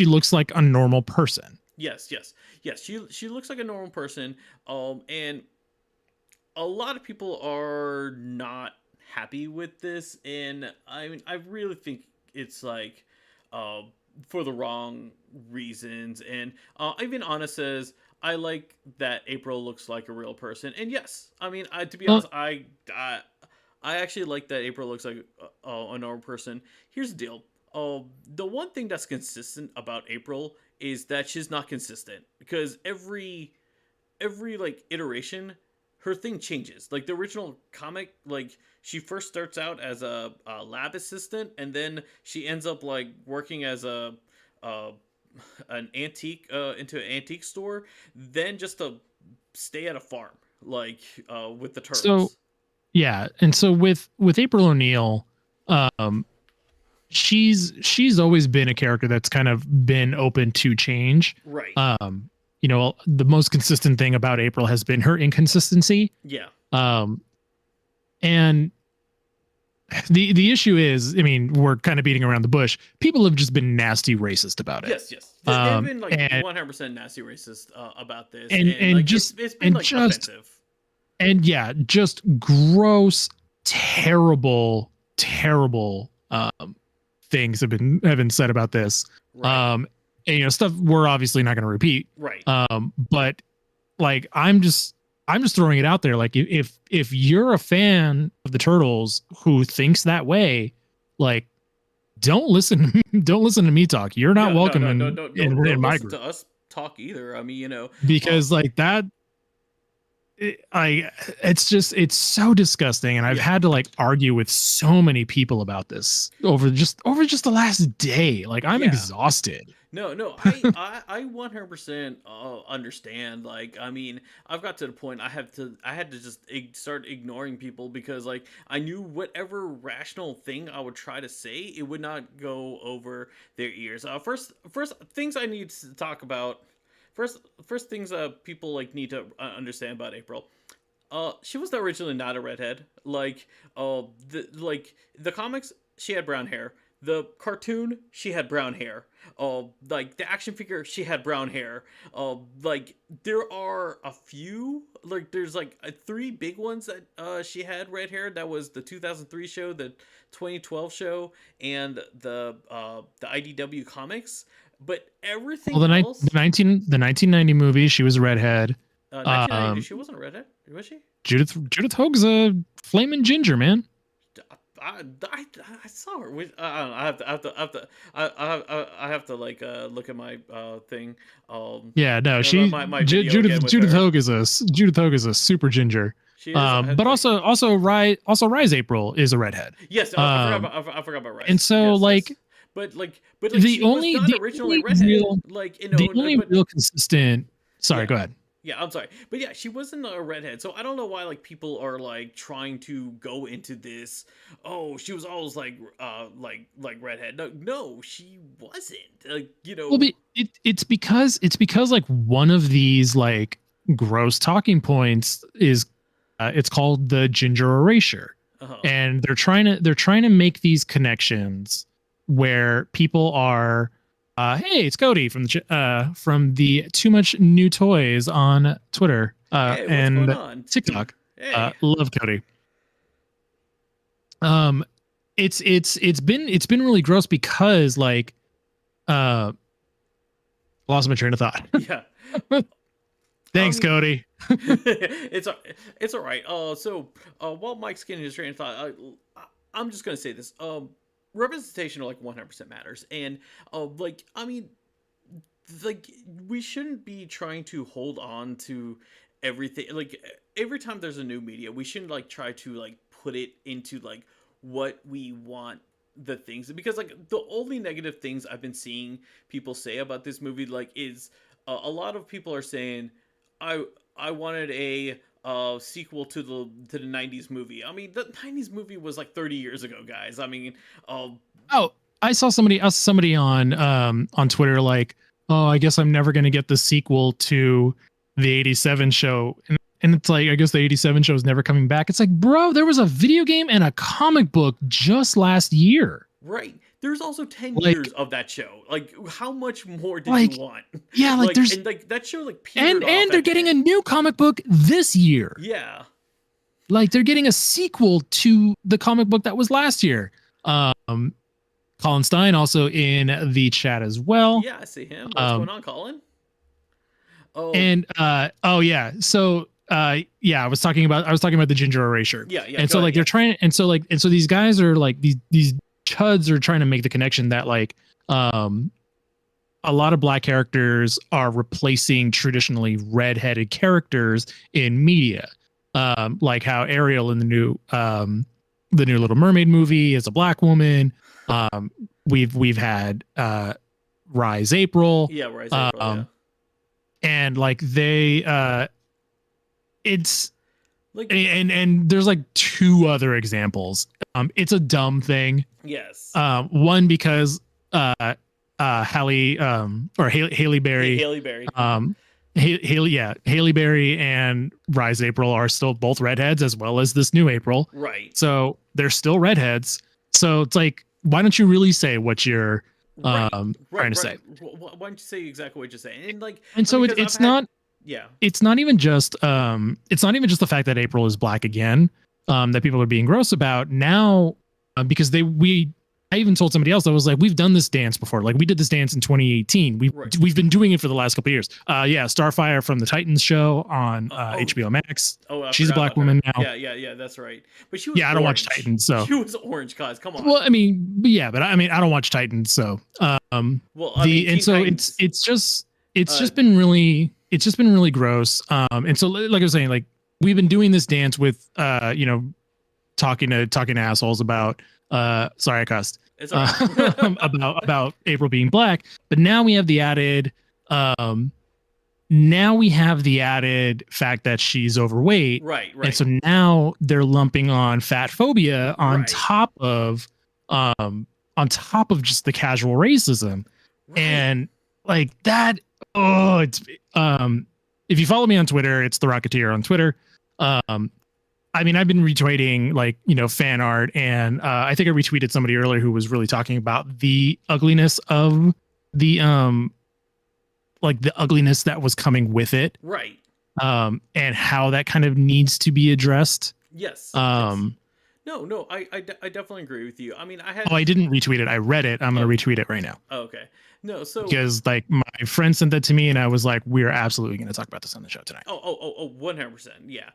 looks like a normal person. Yes. She looks like a normal person. And a lot of people are not happy with this, and I mean, I really think it's like, for the wrong reasons. And even Anna says, I like that April looks like a real person. And yes, I mean, to be honest, I actually like that April looks like a normal person. Here's the deal. The one thing that's consistent about April is that she's not consistent, because every like iteration, her thing changes. Like the original comic, like she first starts out as a lab assistant, and then she ends up like working as an antique into an antique store, then just to stay at a farm, like with the turtles. So yeah, and so with April O'Neil, she's always been a character that's kind of been open to change. Right. The most consistent thing about April has been her inconsistency. Yeah. And the issue is, I mean, we're kind of beating around the bush. People have just been nasty racist about it. Yes. They've been like 100% nasty racist about this, and like, it's been like offensive. And yeah, just gross, terrible things have been said about this. Right. And stuff we're obviously not going to repeat. Right. But like I'm just throwing it out there. Like if you're a fan of the Turtles who thinks that way, like don't listen to me talk. You're not welcome in my group. To us talk either. I mean, because like that. It's so disgusting, and I've had to like argue with so many people about this over just the last day. Like I'm exhausted. No, I 100% understand. Like, I mean, I've got to the point I had to just start ignoring people, because like I knew whatever rational thing I would try to say, it would not go over their ears. First things I need to talk about. First things people like need to understand about April. She was originally not a redhead. Like the comics, she had brown hair. The cartoon, she had brown hair. Like the action figure, she had brown hair. Like there are a few, like there's like 3 big ones that she had red hair. That was the 2003 show, the 2012 show, and the IDW comics. But everything else, the 1990 movie, she was a redhead. 1990, she wasn't a redhead, was she? Judith Hoag's a flaming ginger, man. I saw her. I don't know. I have to like look at my thing. Yeah, no, she my video again with Judith her. Hogue is a super ginger. She is. But also Rise April is a redhead. Yes, I forgot about And Rice. so Yes, like but like she was not the originally only redhead. real Like the only but real consistent. Sorry, yeah. go ahead. Yeah, I'm sorry. But yeah, she wasn't a redhead. So I don't know why like people are like trying to go into this, oh, she was always like redhead. No, no, she wasn't. Like, Well, it's because like one of these like gross talking points is it's called the ginger erasure, and they're trying to make these connections where people are, hey, it's Cody from the Too Much New Toys on Twitter hey, what's and going on? TikTok. Hey. Love Cody. It's been really gross because like lost my train of thought. Yeah. Thanks, Cody. it's all right. So while Mike's getting his train of thought, I'm just gonna say this. Representation like 100% matters, and like I mean, like we shouldn't be trying to hold on to everything. Like every time there's a new media, we shouldn't like try to like put it into like what we want the things, because like the only negative things I've been seeing people say about this movie like is a lot of people are saying I wanted a sequel to the 90s movie. I mean, the 90s movie was like 30 years ago, guys. I mean, I saw somebody on Twitter like, oh, I guess I'm never going to get the sequel to the 87 show. And it's like, I guess the 87 show is never coming back. It's like, bro, there was a video game and a comic book just last year. Right. There's also 10 years of that show. Like, how much more did you want? Yeah, like there's and like that show like and they're getting a new comic book this year. Yeah. Like they're getting a sequel to the comic book that was last year. Colin Stein also in the chat as well. Yeah, I see him. What's going on, Colin? Oh. And yeah. So yeah, I was talking about the ginger erasure. Yeah, yeah. And so like they're trying, and so these guys are like these chuds are trying to make the connection that like a lot of black characters are replacing traditionally redheaded characters in media. Like how Ariel in the new Little Mermaid movie is a black woman. We've had Rise April. Yeah, Rise April. Yeah. And like they it's like and there's like two other examples. It's a dumb thing. Yes. One because Halle Berry. Halle Berry. Halle Berry and Rise April are still both redheads as well as this new April. Right. So they're still redheads. So it's like, why don't you really say what you're trying to say? Why don't you say exactly what you're saying? And so it's not. Yeah. It's not even just the fact that April is black again, that people are being gross about now, because I even told somebody else, I was like, we've done this dance before. Like we did this dance in 2018. We've been doing it for the last couple of years. Yeah, Starfire from the Titans show on HBO Max. Oh, she's a black woman now. Yeah, that's right. But she was I don't watch Titans, so she was orange, guys. Come on. Well, I mean, I don't watch Titans, so it's just been really gross. And so like I was saying, like we've been doing this dance with talking to assholes about sorry I cussed. It's all right. about April being black, but now we have the added fact that she's overweight. Right. And so now they're lumping on fat phobia on top of just the casual racism. Right. And like that, it's if you follow me on Twitter, it's the Rocketeer on Twitter. I mean, I've been retweeting like, fan art, and I think I retweeted somebody earlier who was really talking about the ugliness of the ugliness that was coming with it. Right. And how that kind of needs to be addressed. Yes. No, No, I definitely agree with you. I mean, I Oh, had I didn't retweet it. I read it. I'm gonna oh, retweet it right now okay. No, so because like my friend sent that to me, and I was like, we're absolutely gonna talk about this on the show tonight. 100%. Yeah.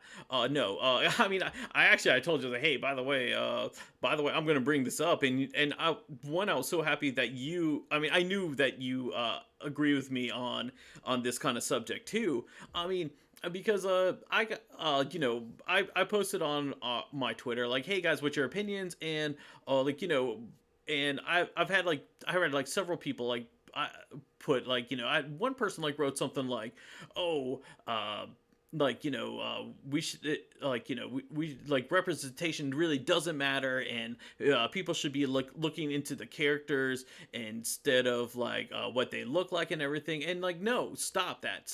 No. I mean, I actually I told you that. Hey, by the way, I'm gonna bring this up, and I was so happy that you. I mean, I knew that you agree with me on this kind of subject too. I mean, because I got I posted on my Twitter like, hey guys, what's your opinions? And like and I've had like I read like several people like I put like one person like wrote something like, oh, like we should like we like representation really doesn't matter, and people should be looking into the characters instead of like what they look like and everything. And like, no, stop that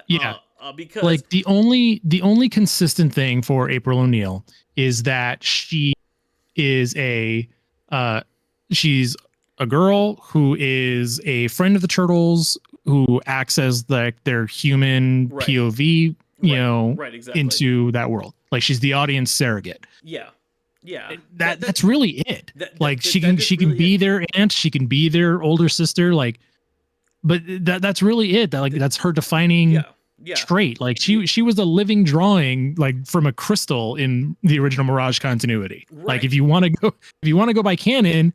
Yeah, because like the only consistent thing for April O'Neil is that is a uh she's a girl who is a friend of the turtles who acts as like their human right, POV, right, exactly. into that world. Like she's the audience surrogate. Yeah, yeah, That's really it. Like that she is can really be it. their aunt, she can be their older sister, like, but that's really it. That like Th- that's her defining yeah, yeah. trait. Like Y- she was a living drawing like from a crystal in the original Mirage continuity. Like right, if you want to go by canon,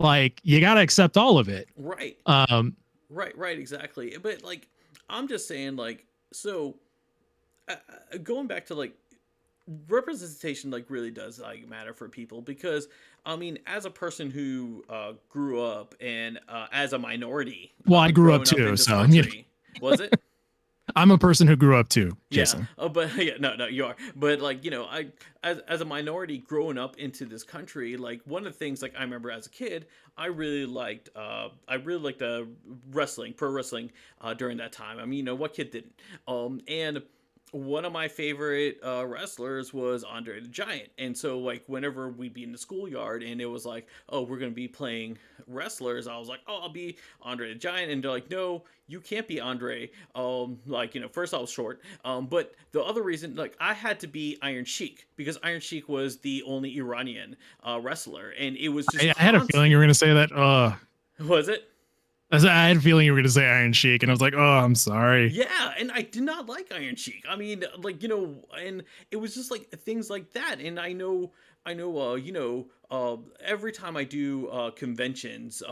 like you got to accept all of it. right. Um Right, exactly. But like, I'm just saying, like, so going back to like representation, like, really does like matter for people because I mean, as a person who grew up and as a minority, well, I grew up growing up in too, this so country, was it? I'm a person who grew up too, Yeah. Jason. Oh, but yeah, no, you are. But like, I as a minority growing up into this country, like one of the things like I remember as a kid, I really liked wrestling, pro wrestling during that time. I mean, what kid didn't? And one of my favorite wrestlers was Andre the Giant. And so like whenever we'd be in the schoolyard and it was like, oh, we're gonna be playing wrestlers, I was like, oh, I'll be Andre the Giant. And they're like, no, you can't be Andre. Like, first I was short. But the other reason, like, I had to be Iron Sheik because Iron Sheik was the only Iranian wrestler, and it was just I had a feeling you were constant. going to say that. Was it? I had a feeling you were going to say Iron Sheik, and I was like, oh, I'm sorry. Yeah, and I did not like Iron Sheik. I mean, like, and it was just like things like that. And every time I do conventions,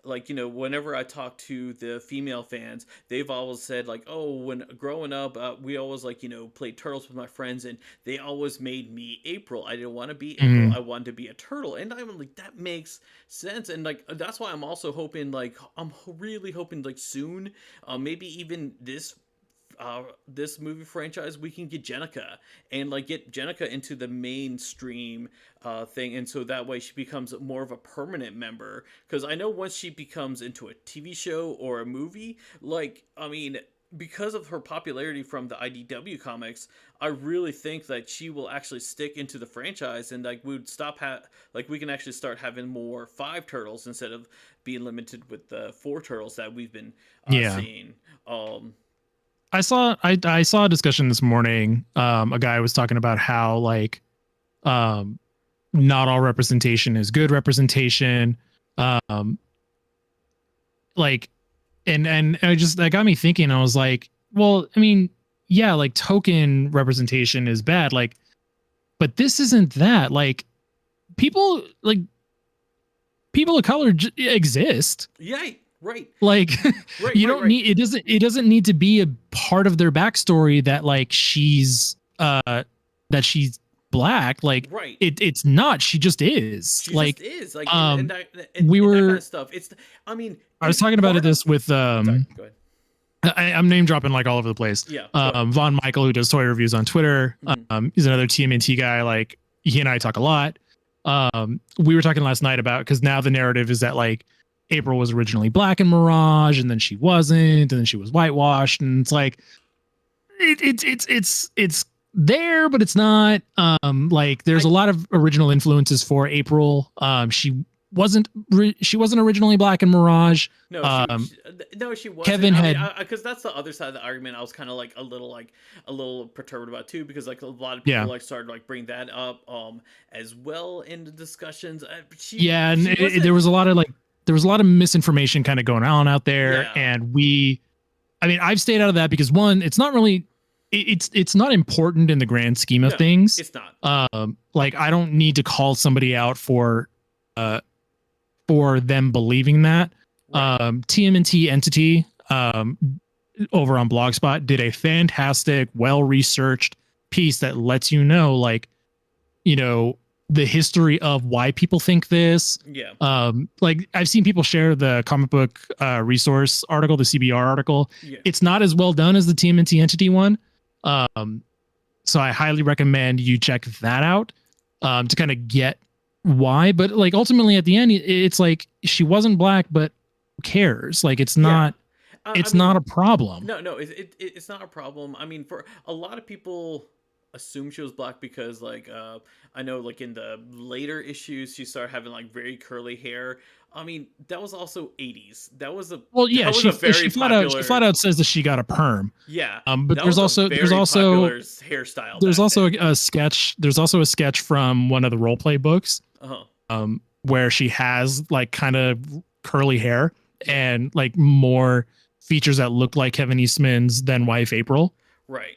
like whenever I talk to the female fans, they've always said like, oh, when growing up, we always like played turtles with my friends, and they always made me April. I didn't want to be April, Mm, I wanted to be a turtle. And I'm like, that makes sense. And like that's why I'm also hoping, like, really hoping like soon, maybe even this movie franchise, we can get Jenica and like get Jenica into the mainstream thing, and so that way she becomes more of a permanent member. Because I know once she becomes into a TV show or a movie, like I mean, because of her popularity from the IDW comics, I really think that she will actually stick into the franchise, and like we would like we can actually start having more five turtles instead of being limited with the four turtles that we've been yeah. seeing. Um, I saw a discussion this morning. A guy was talking about how like um not all representation is good representation. Um like and I just that got me thinking. I was like, well, I mean, yeah, like token representation is bad, like, but this isn't that. Like people like people of color exist. yeah, right. Like Right, you right, don't right, need it doesn't need to be a part of their backstory that like that she's black. Like right. it's not, she just is. She just Like is like, um we and that kind were of stuff. I mean, I was and talking about part of. this with Sorry, go ahead. I'm name dropping like all over the place. Yeah, go ahead. Von Michael, who does toy reviews on Twitter, Hmm. he's another TMNT guy. Like he and I talk a lot. We were talking last night about, because now the narrative is that like April was originally black in Mirage, and then she wasn't, and then she was whitewashed, and it's like it's there, but it's not. Like there's I a lot of original influences for April. She she wasn't originally black in Mirage. No, no, she wasn't. Kevin I mean, had because that's the other side of the argument. I was kind of like a little perturbed about too, because like a lot of people yeah like started like bring that up as well in the discussions. yeah, and She wasn't. there was a lot of misinformation kind of going on out there, Yeah. and I mean, I've stayed out of that because one, it's not really it's not important in the grand scheme of No, things. it's not. Like I don't need to call somebody out for them believing that. Right. TMNT Entity over on Blogspot did a fantastic, well-researched piece that lets you know, like, you know, the history of why people think this. Yeah. Like I've seen people share the comic book resource article, the CBR article. Yeah. It's not as well done as the TMNT Entity one. So I highly recommend you check that out to kind of get why. But like ultimately at the end, it's like she wasn't black, but who cares? Like it's not. It's not a problem. No, it's not a problem. I mean, for a lot of people assume she was black because like I know like in the later issues she started having like very curly hair. I mean, that was also 80s. That was a she flat out says that she got a perm. Yeah. But there's also hairstyle. There's also a sketch. There's also a sketch from one of the role play books. Where she has like kind of curly hair and like more features that look like Kevin Eastman's then wife April. Right.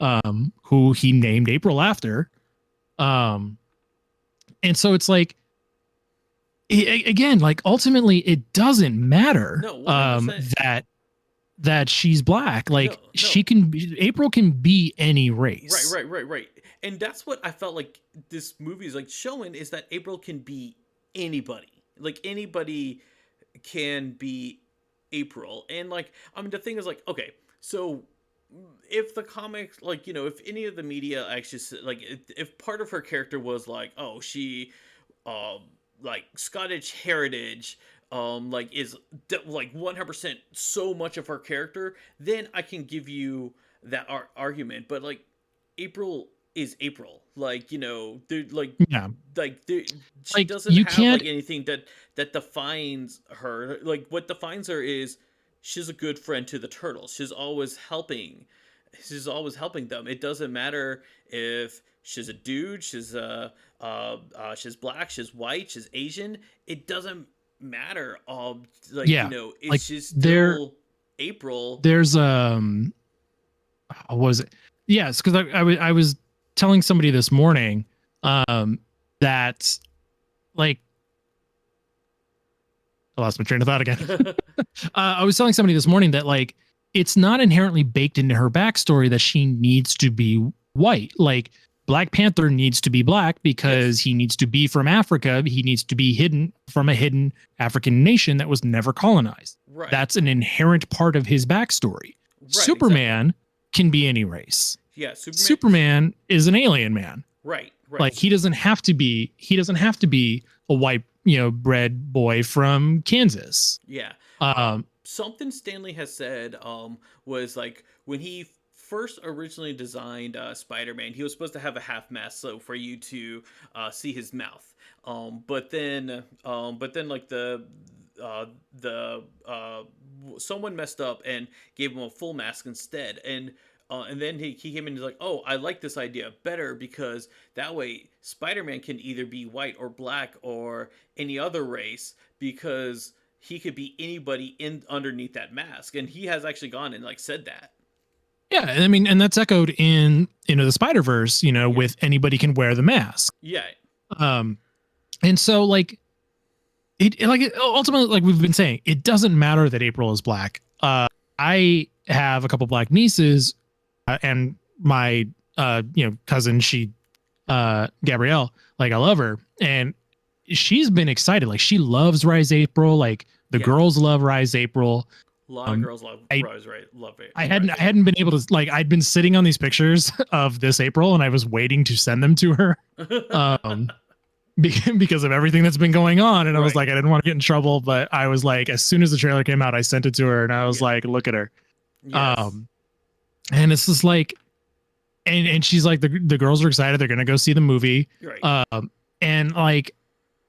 Who he named April after. And so it's like again, like ultimately it doesn't matter that she's black. Like April can be any race. Right. And that's what I felt like this movie is like showing, is that April can be anybody. Like anybody can be April. And like, I mean, the thing is like, okay, so if the comics, like, you know, if any of the media actually like if part of her character was like, oh, she like Scottish heritage like is like 100% so much of her character, then I can give you that argument. But like April is April, like, you know, she doesn't have like anything that defines her. Like what defines her is she's a good friend to the turtles. She's always helping them. It doesn't matter if she's a dude, she's black, she's white, she's Asian. It doesn't matter. You know, it's like just still April. There's what was it? Yes, because I was telling somebody this morning that like I lost my train of thought again. I was telling somebody this morning that like it's not inherently baked into her backstory that she needs to be white. Like Black Panther needs to be black because he needs to be from Africa. He needs to be hidden from a hidden African nation that was never colonized. Right. That's an inherent part of his backstory. Right, Superman can be any race. Yeah, Superman is an alien man. Right. Like he doesn't have to be a white, you know, bred boy from Kansas. Yeah. Something Stanley has said was like when he first originally designed Spider-Man, he was supposed to have a half mask so for you to see his mouth. But then like the someone messed up and gave him a full mask instead. And then he came in and was like, oh, I like this idea better because that way Spider-Man can either be white or black or any other race because he could be anybody in underneath that mask. And he has actually gone and like said that. Yeah, I mean, and that's echoed in the Spider-Verse, you know, with anybody can wear the mask. Yeah. And so like ultimately, like we've been saying, it doesn't matter that April is black. I have a couple black nieces and my cousin, Gabrielle, like I love her and she's been excited. Like she loves Rise April. Like the girls love Rise April. A lot of girls love Rise. Love it. I hadn't been able to, like, I'd been sitting on these pictures of this April and I was waiting to send them to her. Because of everything that's been going on. And I was like, I didn't want to get in trouble, but I was like, as soon as the trailer came out, I sent it to her and I was like, look at her. Yes. And it's just like, and she's like, the girls are excited. They're going to go see the movie. Right. And like,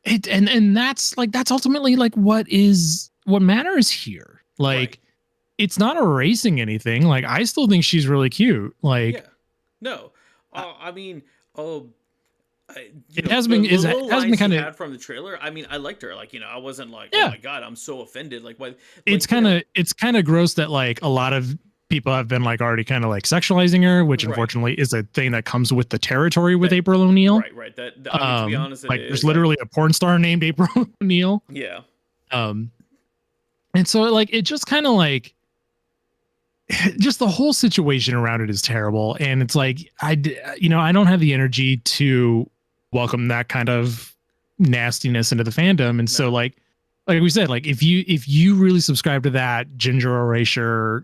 and that's ultimately like what matters here. Right. Like, it's not erasing anything. Like, I still think she's really cute. Like, Yeah. No. I mean, oh, it has the been little lines she kind of, had from the trailer. I mean, I liked her. Like, I wasn't like, oh yeah. my god, I'm so offended. Like, what? It's Like, kind of gross that like a lot of people have been like already kind of like sexualizing her, which right. unfortunately is a thing that comes with the territory with That April O'Neil. right. I mean, to be honest, it Like there's is like, literally a porn star named April O'Neil. yeah. Um, and so like it just kind of like just the whole situation around it is terrible, and it's like I don't have the energy to welcome that kind of nastiness into the fandom, and so No. like we said, like if you really subscribe to that ginger erasure,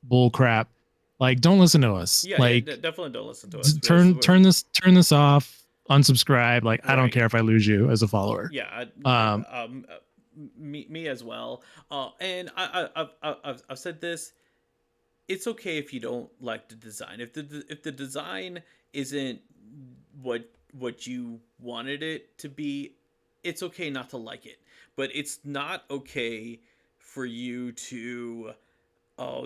bull crap, like don't listen to us. Yeah, yeah, Like definitme don't listen to us. turn this off, unsubscribe. Like I don't Right. care if I lose you as a follower. Yeah. Um, Me as well. And I've said this. It's okay if you don't like the design. If the design isn't what you wanted it to be, it's okay not to like it. But it's not okay for you to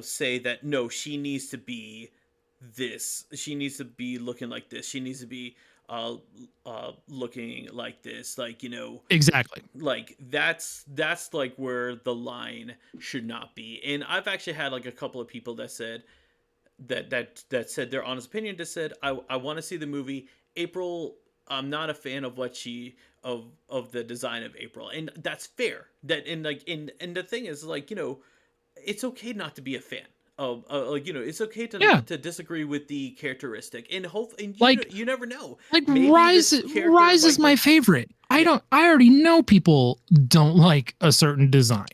say that no, she needs to be this. She needs to be looking like this. She needs to be uh looking like this. Like, exactly. like that's like where the line should not be. And I've actually had like a couple of people that said that said their honest opinion, that said I want to see the movie. April, I'm not a fan of what she of the design of April, and that's fair. That and like and the thing is, like, it's okay not to be a fan of like, it's okay Yeah. to disagree with the characteristic, and hope, and Like you never know, like maybe Rise this character Rise is my favorite. yeah, I already know people don't like a certain design.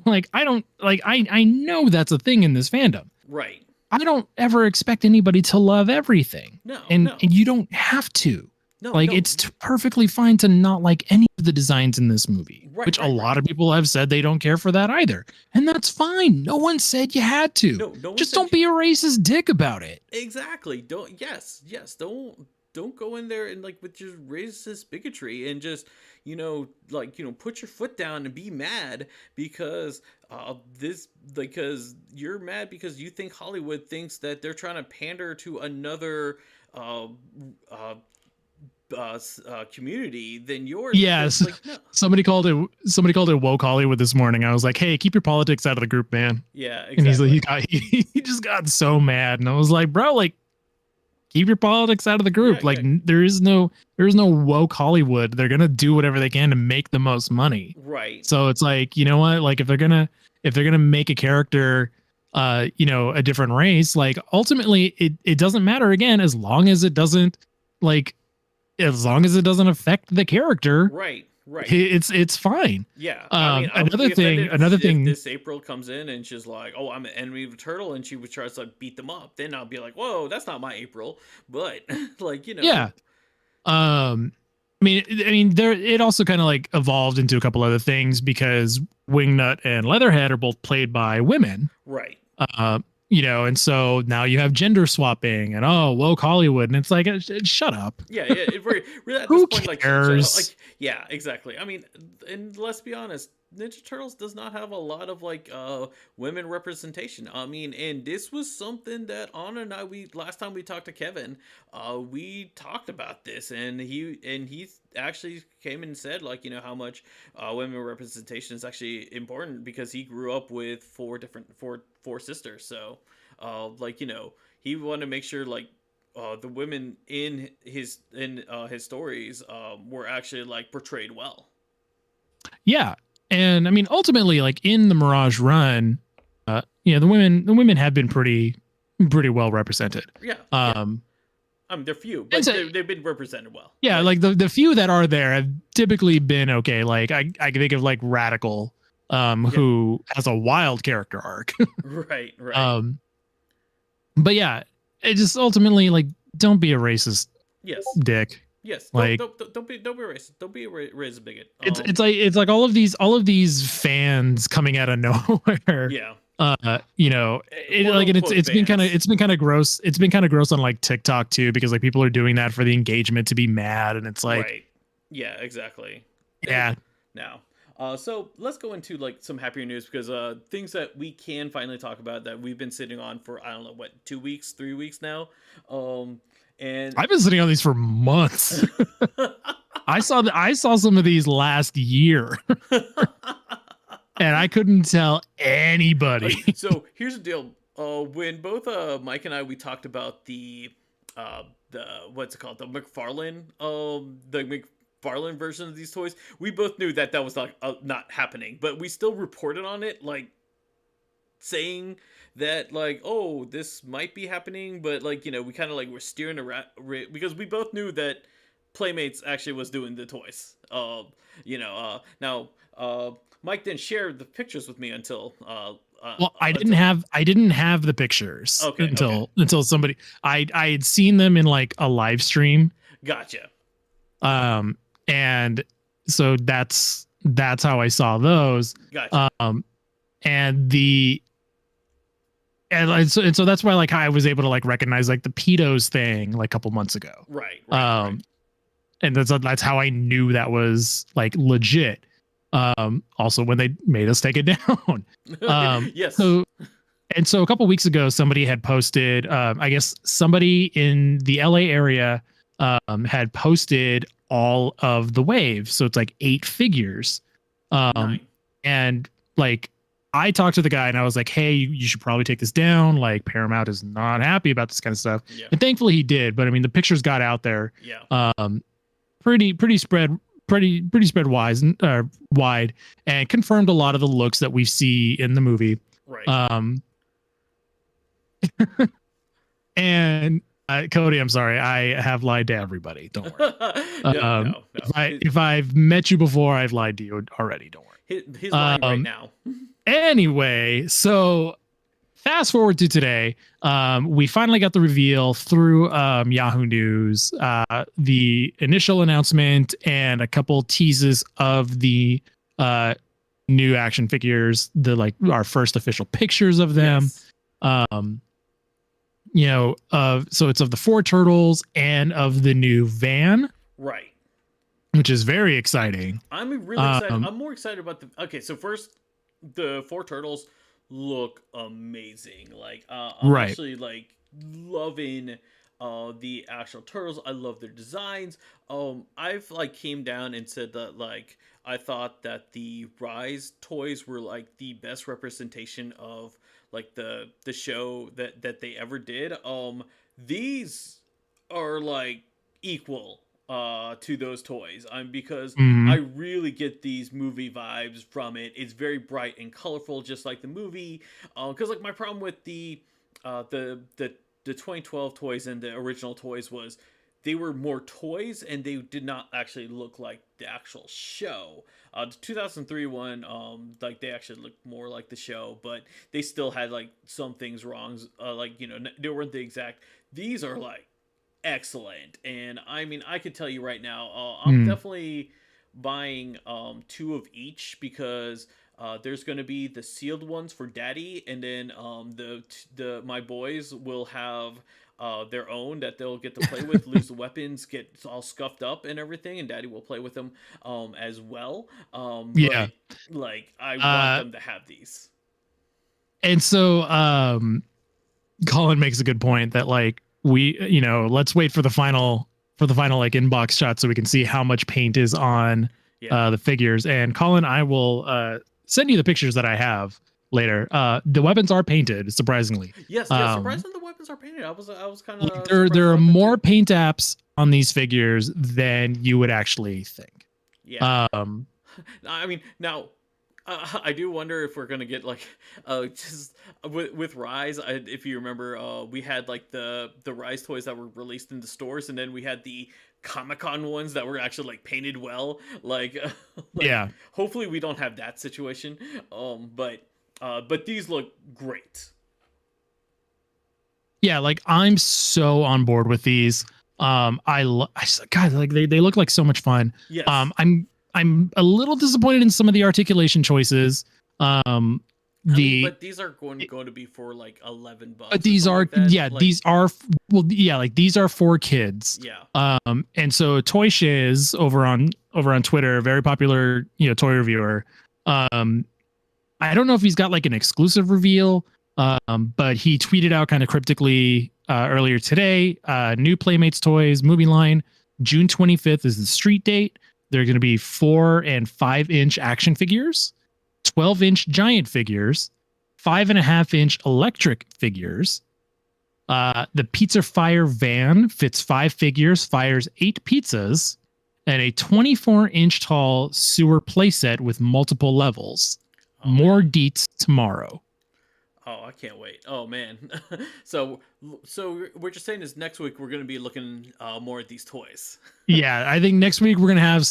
Like I know that's a thing in this fandom. right. I don't ever expect anybody to love everything. No, And no, you don't have to. no, Like no. it's perfectly fine to not like any of the designs in this movie, Right, which a right, lot right. of people have said they don't care for that either. And that's fine. No one said you had to. No one Just said don't be a racist dick about it. exactly. Don't yes. Don't go in there and like with your racist bigotry and just like put your foot down and be mad because this because you're mad because you think Hollywood thinks that they're trying to pander to another uh, uh, community than yours. Because, Yes. like, no. Somebody called it woke Hollywood this morning. I was like, hey, keep your politics out of the group, man. Yeah, And he's like, exactly. he just got so mad. And I was like, bro, like, keep your politics out of the Yeah, group. Like, yeah. there is no woke Hollywood. They're gonna do whatever they can to make the most money. Right. So it's like, you know what? Like, if they're gonna make a character, a different race, like ultimately, it doesn't matter again as long as it doesn't like as long as it doesn't affect the character. Right. Right. It's fine. Yeah, I mean, I would be Another if thing. this April comes in and she's like, "Oh, I'm an enemy of the turtle," and she would try to like beat them up. Then I'll be like, "Whoa, that's not my April." But like, Yeah. I mean, there. It also kind of like evolved into a couple other things because Wingnut and Leatherhead are both played by women. right, And so now you have gender swapping and woke Hollywood, and it's like, shut up. yeah, yeah. It really at Who this point, like, cares? like, yeah, exactly. I mean, and let's be honest, Ninja Turtles does not have a lot of like women representation. I mean, and this was something that Anna and I, we last time we talked to Kevin, we talked about this, and he actually came and said like, how much women representation is actually important because he grew up with four sisters. So like, he wanted to make sure like the women in his stories were actually like portrayed well. Yeah. And I mean, ultimately, like in the Mirage run, the women have been pretty well represented. Yeah. They're few, but they've been represented well. Yeah, like the few that are there have typically been okay. Like I can think of like Radical, who has a wild character arc. Right. But yeah, it just ultimately like don't be a racist. Yes. Dick. Yes. Like don't be racist. Don't be a racist bigot. It's like all of these fans coming out of nowhere. Yeah. It's been kind of gross. It's been kind of gross on like TikTok too, because like people are doing that for the engagement to be mad, and it's like, right. Yeah, exactly. Yeah. Now, so let's go into like some happier news because things that we can finally talk about that we've been sitting on for I don't know what 2 weeks, 3 weeks now, and I've been sitting on these for months. I saw some of these last year, and I couldn't tell anybody. So here's the deal. When both Mike and I we talked about the what's it called, the McFarlane version of these toys, we both knew that that was not happening, but we still reported on it, like saying that like, oh, this might be happening, but like, we kind of like were steering around because we both knew that Playmates actually was doing the toys. Now Mike didn't share the pictures with me until Well, I didn't have the pictures until somebody I had seen them in like a live stream. Gotcha. And so that's how I saw those. Gotcha. And so that's why like I was able to like recognize like the pedos thing like a couple months ago. Right. And that's how I knew that was like legit. Also when they made us take it down. Yes. So a couple weeks ago, somebody had posted, I guess somebody in the LA area had posted all of the waves. So it's like 8 figures. And like I talked to the guy and I was like, hey, you should probably take this down. Like Paramount is not happy about this kind of stuff. Yeah. And thankfully he did. But I mean, the pictures got out there. Yeah. Pretty spread wide and confirmed a lot of the looks that we see in the movie. Right. And Cody, I'm sorry, I have lied to everybody. Don't worry. No. If I've met you before, I've lied to you already. Don't worry. He's lying right now. Anyway, so fast forward to today. We finally got the reveal through Yahoo News, the initial announcement and a couple teases of the new action figures, our first official pictures of them. Yes. So it's of the 4 turtles and of the new van. Right. Which is very exciting. I'm really excited. I'm more excited about so first, the 4 turtles look amazing. Like I'm actually like loving the actual turtles. I love their designs. I've like came down and said that like I thought that the Rise toys were like the best representation of like the show that they ever did. These are like equal to those toys. Because I really get these movie vibes from it. It's very bright and colorful, just like the movie. Because like my problem with the 2012 toys and the original toys was they were more toys and they did not actually look like the actual show. The 2003 one, like they actually looked more like the show, but they still had like some things wrong. They weren't the exact. These are like excellent, and I mean I could tell you right now, I'm definitely buying 2 of each because there's going to be the sealed ones for Daddy, and then my boys will have their own that they'll get to play with, lose the weapons, get all scuffed up and everything, and Daddy will play with them as well. Yeah, but, like I want them to have these. And so Colin makes a good point that like we, let's wait for the final like inbox shot so we can see how much paint is on the figures. And Colin, I will send you the pictures that I have later. The weapons are painted, surprisingly. Yes, surprisingly the weapons are painted. I was kind of like there are more paint apps on these figures than you would actually think. Yeah. I mean, now I do wonder if we're gonna get like just with Rise. If you remember, we had like the Rise toys that were released in the stores, and then we had the Comic-Con ones that were actually like painted well. Hopefully we don't have that situation. But these look great. Yeah, like I'm so on board with these. God, like they look like so much fun. Yes. I'm a little disappointed in some of the articulation choices. But these are going to be for like $11. But these are these are for kids. Yeah. And so Toy Shiz over on over on Twitter, very popular, toy reviewer. I don't know if he's got like an exclusive reveal, but he tweeted out kind of cryptically earlier today, new Playmates toys movie line, June 25th is the street date. There are going to be 4 and 5 inch action figures, 12-inch giant figures, 5.5-inch electric figures. The Pizza Fire van fits 5 figures, fires 8 pizzas, and a 24-inch tall sewer playset with multiple levels. More deets tomorrow. Oh, I can't wait. Oh man. so what you're saying is next week we're going to be looking more at these toys. Yeah, I think next week we're going to have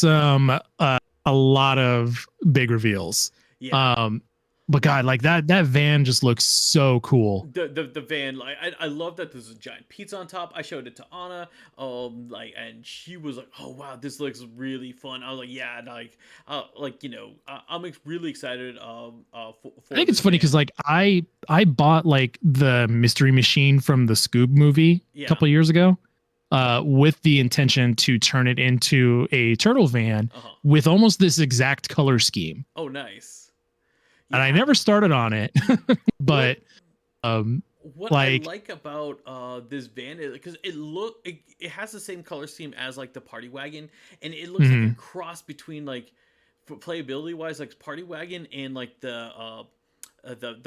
a lot of big reveals. Yeah. But God, like that van just looks so cool. The van, like I love that there's a giant pizza on top. I showed it to Anna, and she was like, "Oh wow, this looks really fun." I was like, "Yeah," I'm really excited. For I think it's funny because like I bought like the Mystery Machine from the Scoob movie a couple of years ago, with the intention to turn it into a turtle van with almost this exact color scheme. Oh, nice. And I never started on it, but what I like about this van is because it has the same color scheme as like the Party Wagon, and it looks like a cross between like playability wise, like Party Wagon and like the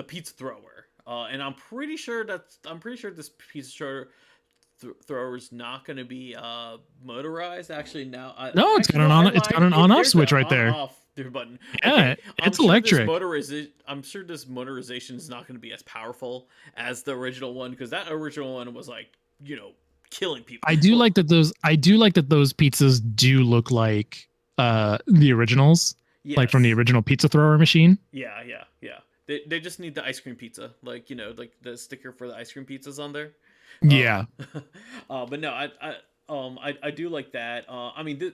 pizza thrower. And I'm pretty sure this pizza thrower is not going to be motorized. Actually, now it's got an on-off switch right there. Button. Yeah, okay. It's electric. I'm sure this motorization is not going to be as powerful as the original one, because that original one was like, killing people. I do like that those pizzas do look like the originals, like from the original pizza thrower machine. Yeah. They just need the ice cream pizza, like like the sticker for the ice cream pizzas on there. Yeah. But no, I do like that. I mean,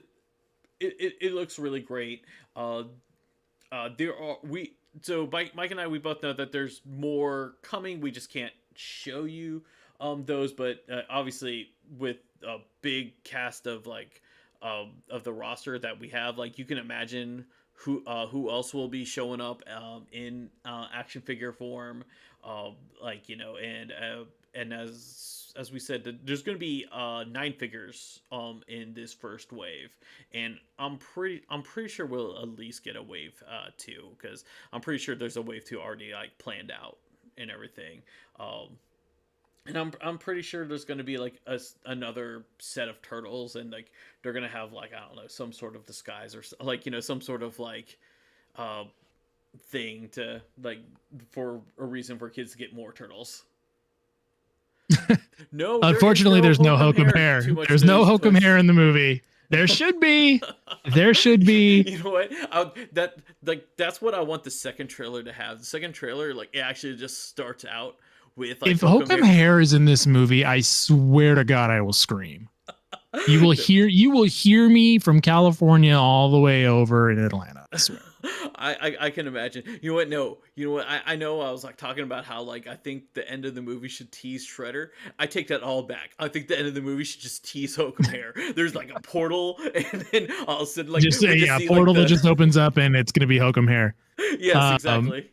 it looks really great. Mike and I, we both know that there's more coming. We just can't show you those, but obviously with a big cast of of the roster that we have, like you can imagine who else will be showing up in action figure form, and as we said, there's going to be 9 figures in this first wave, and I'm pretty sure we'll at least get a wave 2, because I'm pretty sure there's a wave 2 already like planned out and everything. And I'm pretty sure there's going to be like another set of turtles, and like they're going to have like, I don't know, some sort of disguise or like some sort of like thing to like for a reason for kids to get more turtles. No, unfortunately, there's no Hokum hair. There's no Hokum hair in the movie. There should be. There should be. You know what? That's what I want the second trailer to have. The second trailer, like, it actually just starts out with like, if Hokum hair is in this movie, I swear to God, I will scream. You will hear me from California all the way over in Atlanta. I swear. I can imagine. You know what? No. You know what? I know I was like talking about how like I think the end of the movie should tease Shredder. I take that all back. I think the end of the movie should just tease Hokum hair. There's like a portal, and then all of a sudden like just a portal that just opens up, and it's gonna be Hokum hair. Yes, exactly.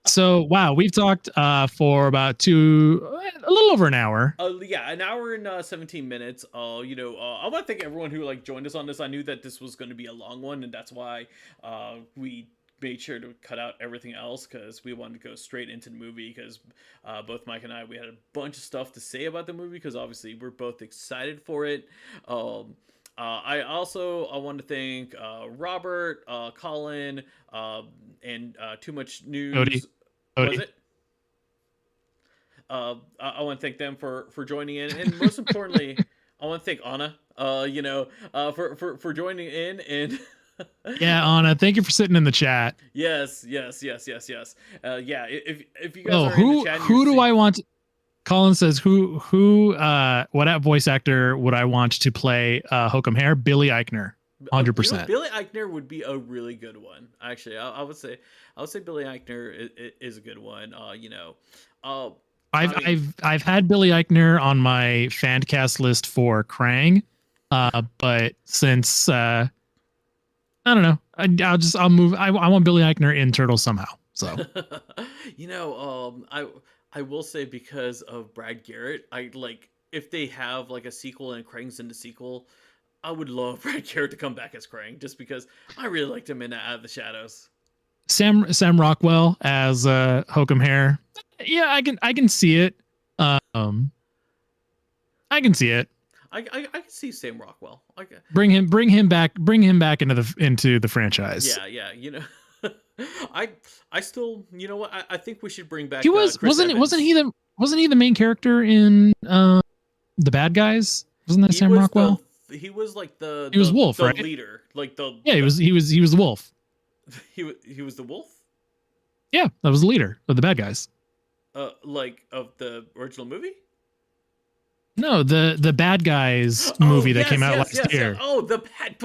So wow, we've talked for about a little over an hour. Yeah, an hour and 17 minutes. I want to thank everyone who like joined us on this. I knew that this was going to be a long one, and that's why we made sure to cut out everything else, because we wanted to go straight into the movie, because both Mike and I, we had a bunch of stuff to say about the movie, because obviously we're both excited for it. I want to thank Robert, Colin, and Too Much News. Odie. Was it? I want to thank them for joining in, and most importantly, I want to thank Anna. For joining in, and yeah, Anna, thank you for sitting in the chat. Yes. Yeah, if you guys are in the chat, who do I want? Colin says, what voice actor would I want to play Hokum hair? Billy Eichner, 100%. Billy Eichner would be a really good one. Actually, I would say Billy Eichner is a good one. I've had Billy Eichner on my fan cast list for Krang, but since I don't know. I'll move. I want Billy Eichner in Turtle somehow. So You know, I will say because of Brad Garrett, I like if they have like a sequel and Krang's in the sequel, I would love Brad Garrett to come back as Krang just because I really liked him in Out of the Shadows. Sam Rockwell as Hokum Hair. Yeah, I can see it. Um, I can see it. I can see Sam Rockwell. Bring him back into the franchise. Yeah, yeah. You know, I I still, you know what? I think we should bring back He was Chris Evans. wasn't he the main character in the Bad Guys? Wasn't that He Sam was Rockwell? he was like He was Wolf, the right? leader, like Yeah, the he was the Wolf. he was the wolf, Yeah, that was the leader of the Bad Guys. like of the original movie. No, the Bad Guys Oh movie that yes, came out yes, last yes, yes. year. Oh, the bad.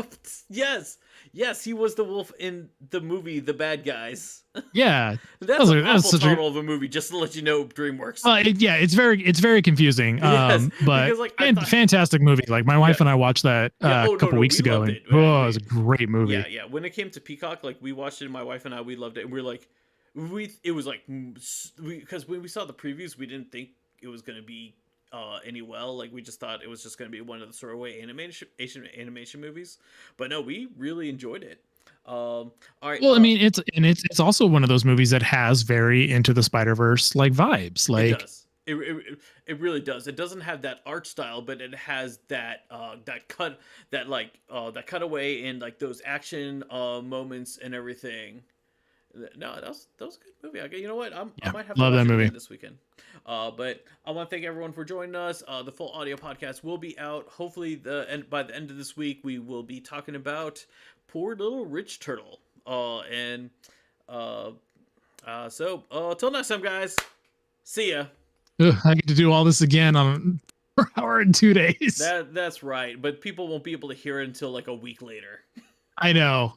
Yes, yes, he was the wolf in the movie The Bad Guys. Yeah, That's an that was awful such a title of a movie. Just to let you know, DreamWorks. yeah, it's very confusing. Yes, But because like I thought, fantastic movie. Like my yeah, wife and I watched that yeah. Oh a couple no, weeks we ago, loved and it. oh, it was a great movie. Yeah, yeah. When it came to Peacock, like we watched it, my wife and I, we loved it, and we were like, it was like because when we saw the previews, we didn't think it was gonna be any well. Like we just thought it was just gonna be one of the throwaway animation movies. But no, we really enjoyed it. All right. Well, I mean, it's also one of those movies that has very Into the Spider-Verse like vibes. It Like does. It really does. It doesn't have that art style, but it has that that cutaway and like those action moments and everything. No, that was a good movie. You know what? I yeah, might have to love watch that it movie. again this weekend. But I want to thank everyone for joining us. The full audio podcast will be out. Hopefully, by the end of this week, we will be talking about Poor Little Rich Turtle. And so till next time, guys. See ya. Ugh, I get to do all this again on 4 hour and 2 days. That's right. But people won't be able to hear it until like a week later. I know.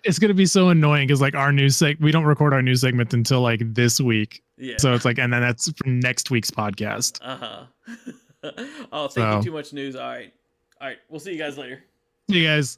It's gonna be so annoying because like we don't record our news segment until like this week. Yeah. So it's like, and then that's for next week's podcast. Oh, thank you. Too much news. All right. We'll see you guys later. See you guys.